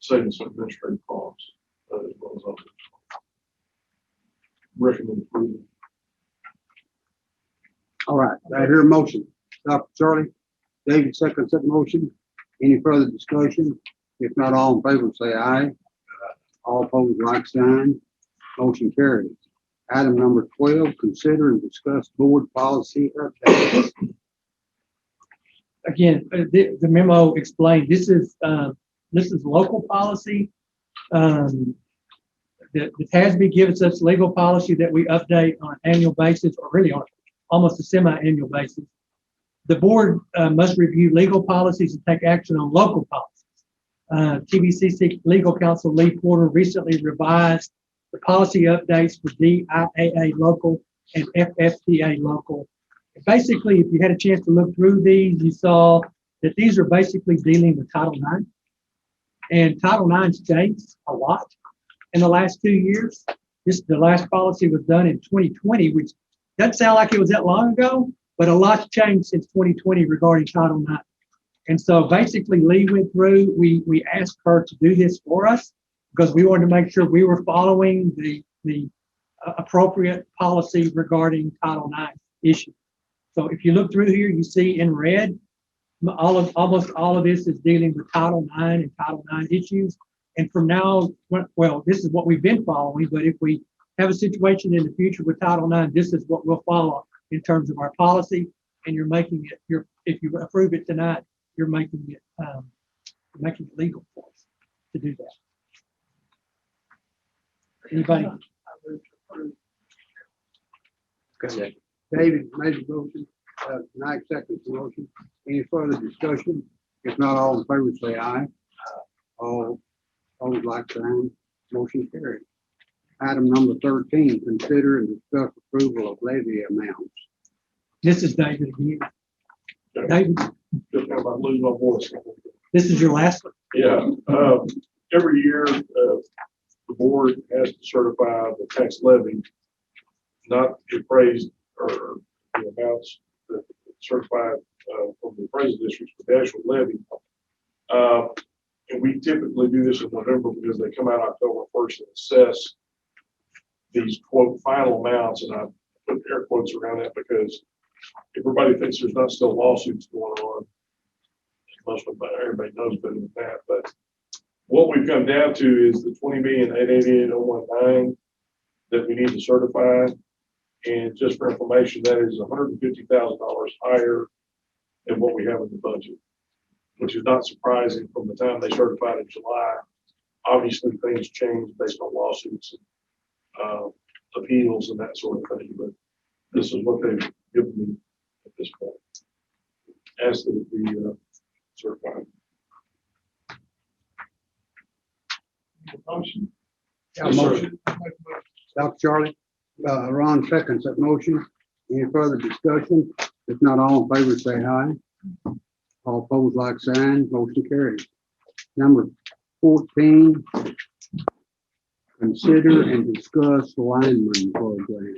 saving some administrative costs as well as others. Recommend approval. All right, I hear a motion. Dr. Charlie, David seconds that motion. Any further discussion? If not, all in favor, say aye. All opposed, like sign. Motion carries. Item number 12, consider and discuss board policy updates. Again, the memo explained, this is local policy. The TASB gives us legal policy that we update on an annual basis, or really on almost a semi-annual basis. The board must review legal policies and take action on local policies. TBCC legal counsel Lee Porter recently revised the policy updates for DIAA local and FFTA local. Basically, if you had a chance to look through these, you saw that these are basically dealing with Title IX. And Title IX's changed a lot in the last 2 years. The last policy was done in 2020, which doesn't sound like it was that long ago, but a lot's changed since 2020 regarding Title IX. And so basically Lee went through, we asked her to do this for us because we wanted to make sure we were following the appropriate policy regarding Title IX issues. So if you look through here, you see in red, almost all of this is dealing with Title IX and Title IX issues. And from now, well, this is what we've been following, but if we have a situation in the future with Title IX, this is what we'll follow in terms of our policy. And you're making it, if you approve it tonight, you're making it legal for us to do that. Anybody? Okay. David made the motion, Knight seconds the motion. Any further discussion? If not, all in favor say aye. All like sign. Motion carried. Item number 13, consider and discuss approval of levy amounts. This is David again. David, Just have I lose my voice. this is your last one. Yeah, every year, the board has to certify the tax levy, not the appraised or the amounts that certified from the appraisal districts, but the actual levy. And we typically do this in November because they come out October 1st and assess these quote final amounts, and I put air quotes around that because everybody thinks there's not still lawsuits going on. Most of everybody knows better than that, but what we've come down to is the 20,888,019 that we need to certify. And just for information, that is $150,000 higher than what we have in the budget, which is not surprising from the time they certified in July. Obviously, things change based on lawsuits, and appeals and that sort of thing, but this is what they've given me at this point. Ask that it be certified. Motion. Got a motion. Dr. Charlie, Ron seconds that motion. Any further discussion? If not, all in favor, say aye. All opposed, like sign, motion carries. Number 14, consider and discuss lineman program.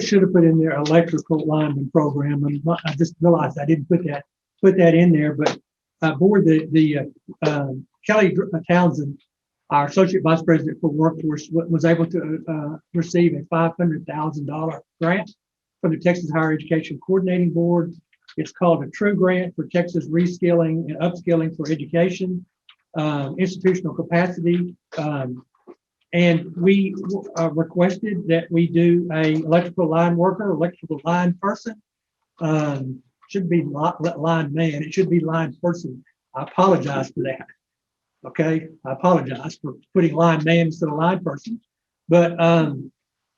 Should have put in there electrical lineman program, and I just realized I didn't put that in there, but board, Kelly Townsend, our Associate Vice President for Workforce, was able to receive a $500,000 grant from the Texas Higher Education Coordinating Board. It's called a True Grant for Texas Reskilling and Upskilling for Education, Institutional Capacity. And we requested that we do a electrical line worker, electrical line person. Should be line man, it should be line person. I apologize for that. Okay, I apologize for putting line man instead of line person, but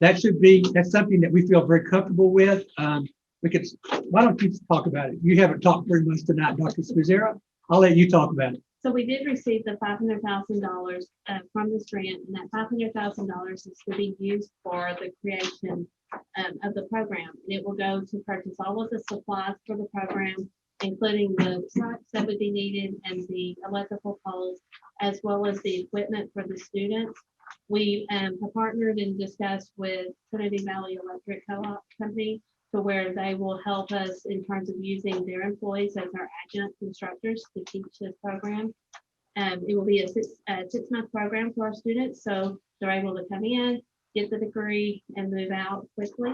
that's something that we feel very comfortable with. Why don't you talk about it? You haven't talked very much tonight, Dr. Spizzera. I'll let you talk about it. So we did receive the $500,000 from this grant, and that $500,000 is to be used for the creation of the program. And it will go to purchase all of the supplies for the program, including the trucks that would be needed and the electrical poles, as well as the equipment for the students. We have partnered and discussed with Trinity Valley Electric Co-op Company to where they will help us in terms of using their employees as our adjunct instructors to teach this program. It will be a six-month program for our students, so they're able to come in, get the degree, and move out quickly.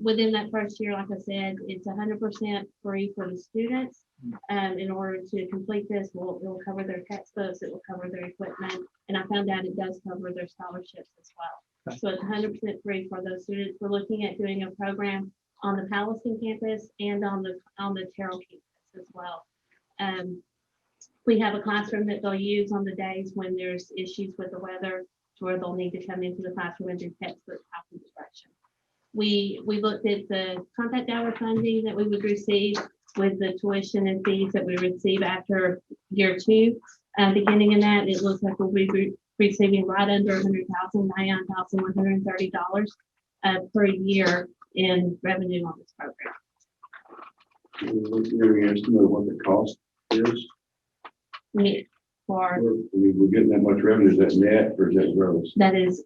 Within that first year, like I said, it's 100% free for the students. In order to complete this, it will cover their textbooks, it will cover their equipment, and I found out it does cover their scholarships as well. So it's 100% free for those students. We're looking at doing a program on the Palestine campus and on the Terrell campus as well. We have a classroom that they'll use on the days when there's issues with the weather, to where they'll need to come into the classroom and do textbook type instruction. We looked at the contact hour funding that we would receive with the tuition and fees that we receive after year 2. Beginning in that, it looks like we'll be receiving right under $100,000, $99,130 per year in revenue on this program. Any estimate of what the cost is? For We're getting that much revenue, is that net or is that gross? that is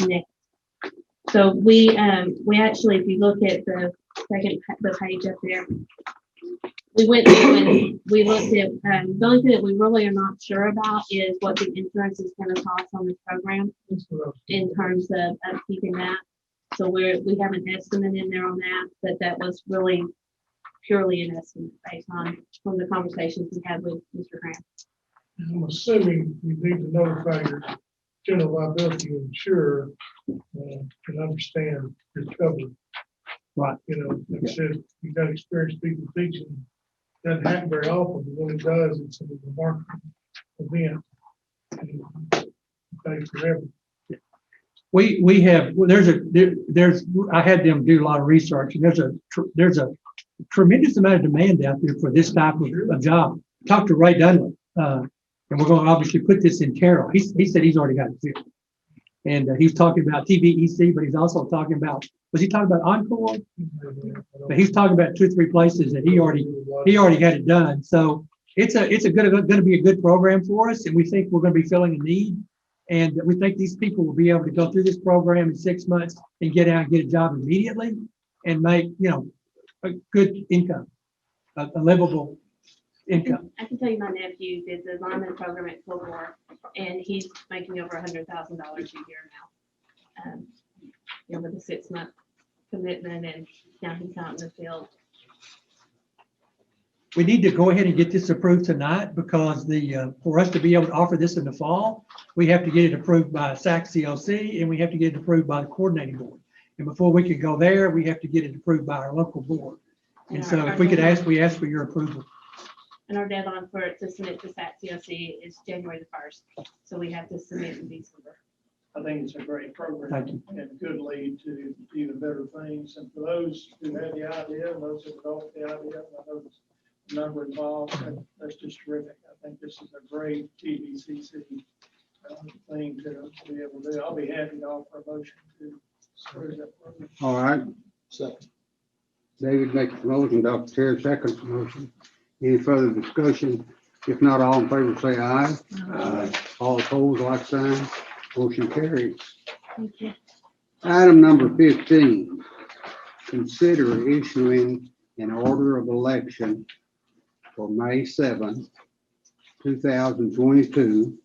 net. So we actually, if you look at the page up there, we went through and we looked at, the only thing that we really are not sure about is what the insurance is going to cost on this program in terms of keeping that. So we have an estimate in there on that, but that was really purely an estimate based on from the conversations we had with Mr. Grant. I'm assuming you need to notify your general liability insurer and understand your coverage. Right. You know, like I said, you've got experienced people teaching. Doesn't happen very often, but when it does, it's a remarkable event. And it takes forever. We have, I had them do a lot of research, and there's a tremendous amount of demand out there for this type of job. Talk to Ray Dunlap, and we're going to obviously put this in Terrell. He said he's already got it fixed. And he's talking about TVEC, but he's also talking about, was he talking about Encore? But he's talking about 2 or 3 places that he already got it done. So it's gonna be a good program for us, and we think we're gonna be filling a need. And we think these people will be able to go through this program in 6 months and get out and get a job immediately and make, a good income, a livable income. I can tell you my nephew did the lineman program at Fort Worth, and he's making over $100,000 a year now. With a 6-month commitment, and now he's out in the field. We need to go ahead and get this approved tonight because for us to be able to offer this in the fall, we have to get it approved by SAC COC and we have to get it approved by the coordinating board. And before we could go there, we have to get it approved by our local board. And so if we could we ask for your approval. And our deadline for it to submit to SAC COC is January the 1st. So we have to submit in December. I think it's a great program Thank you. and could lead to even better things. And for those who had the idea, and those who developed the idea, I know there's a number involved, and that's just terrific. I think this is a great TVCC thing to be able to do. I'll be happy to offer a motion to approve that program. All right. Second. David makes the motion, Dr. Terry seconds the motion. Any further discussion? If not, all in favor say aye. Aye. All opposed, like sign. Motion carries. Thank you. Item number 15, consider issuing an order of election for May 7, 2022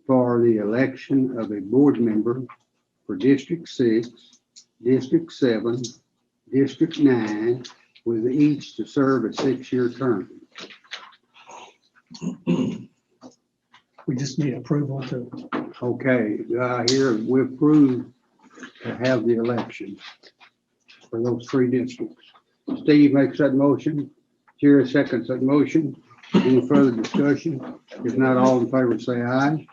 for the election of a board member for District 6, District 7, District 9, with each to serve a 6-year term. We just need approval to, Okay, here we approve to have the election for those 3 districts. Steve makes that motion. Jerry seconds that motion. Any further discussion? If not, all in favor say aye.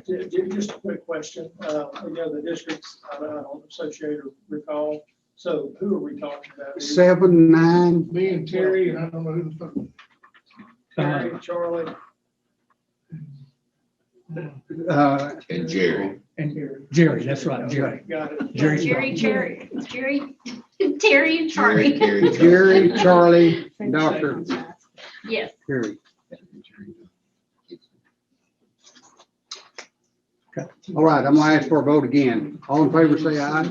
Just a quick question. The districts, I don't associate or recall. So who are we talking about? 7, 9, Me and Terry, and I don't know who the fuck. Terry, Charlie, And Jerry. and Jerry, that's right, Jerry. got it. Jerry's Terry, Terry and Charlie. Jerry, Charlie, and Dr. Yes. Terry. All right, I'm gonna ask for a vote again. All in favor say aye.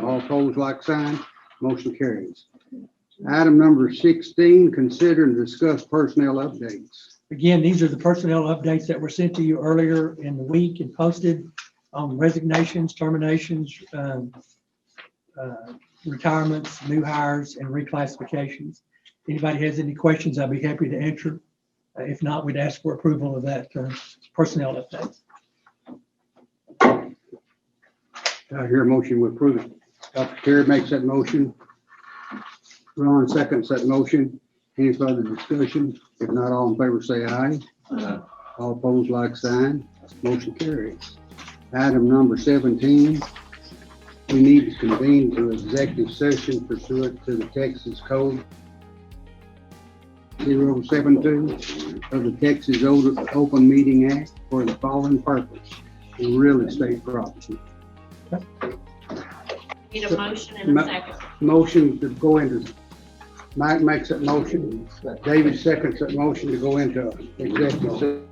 All opposed, like sign. Motion carries. Item number 16, consider and discuss personnel updates. Again, these are the personnel updates that were sent to you earlier in the week and posted on resignations, terminations, retirements, new hires, and reclassifications. Anybody has any questions, I'll be happy to answer. If not, we'd ask for approval of that personnel update. I hear a motion to approve it. Dr. Terry makes that motion. Ron seconds that motion. Any further discussion? If not, all in favor say aye. All opposed, like sign. Motion carries. Item number 17, we need to convene to executive session pursuant to the Texas Code 072 of the Texas Open Meeting Act for the following purpose: real estate property. Need a motion and a second. Motion to go into, Mike makes that motion, David seconds that motion to go into executive session.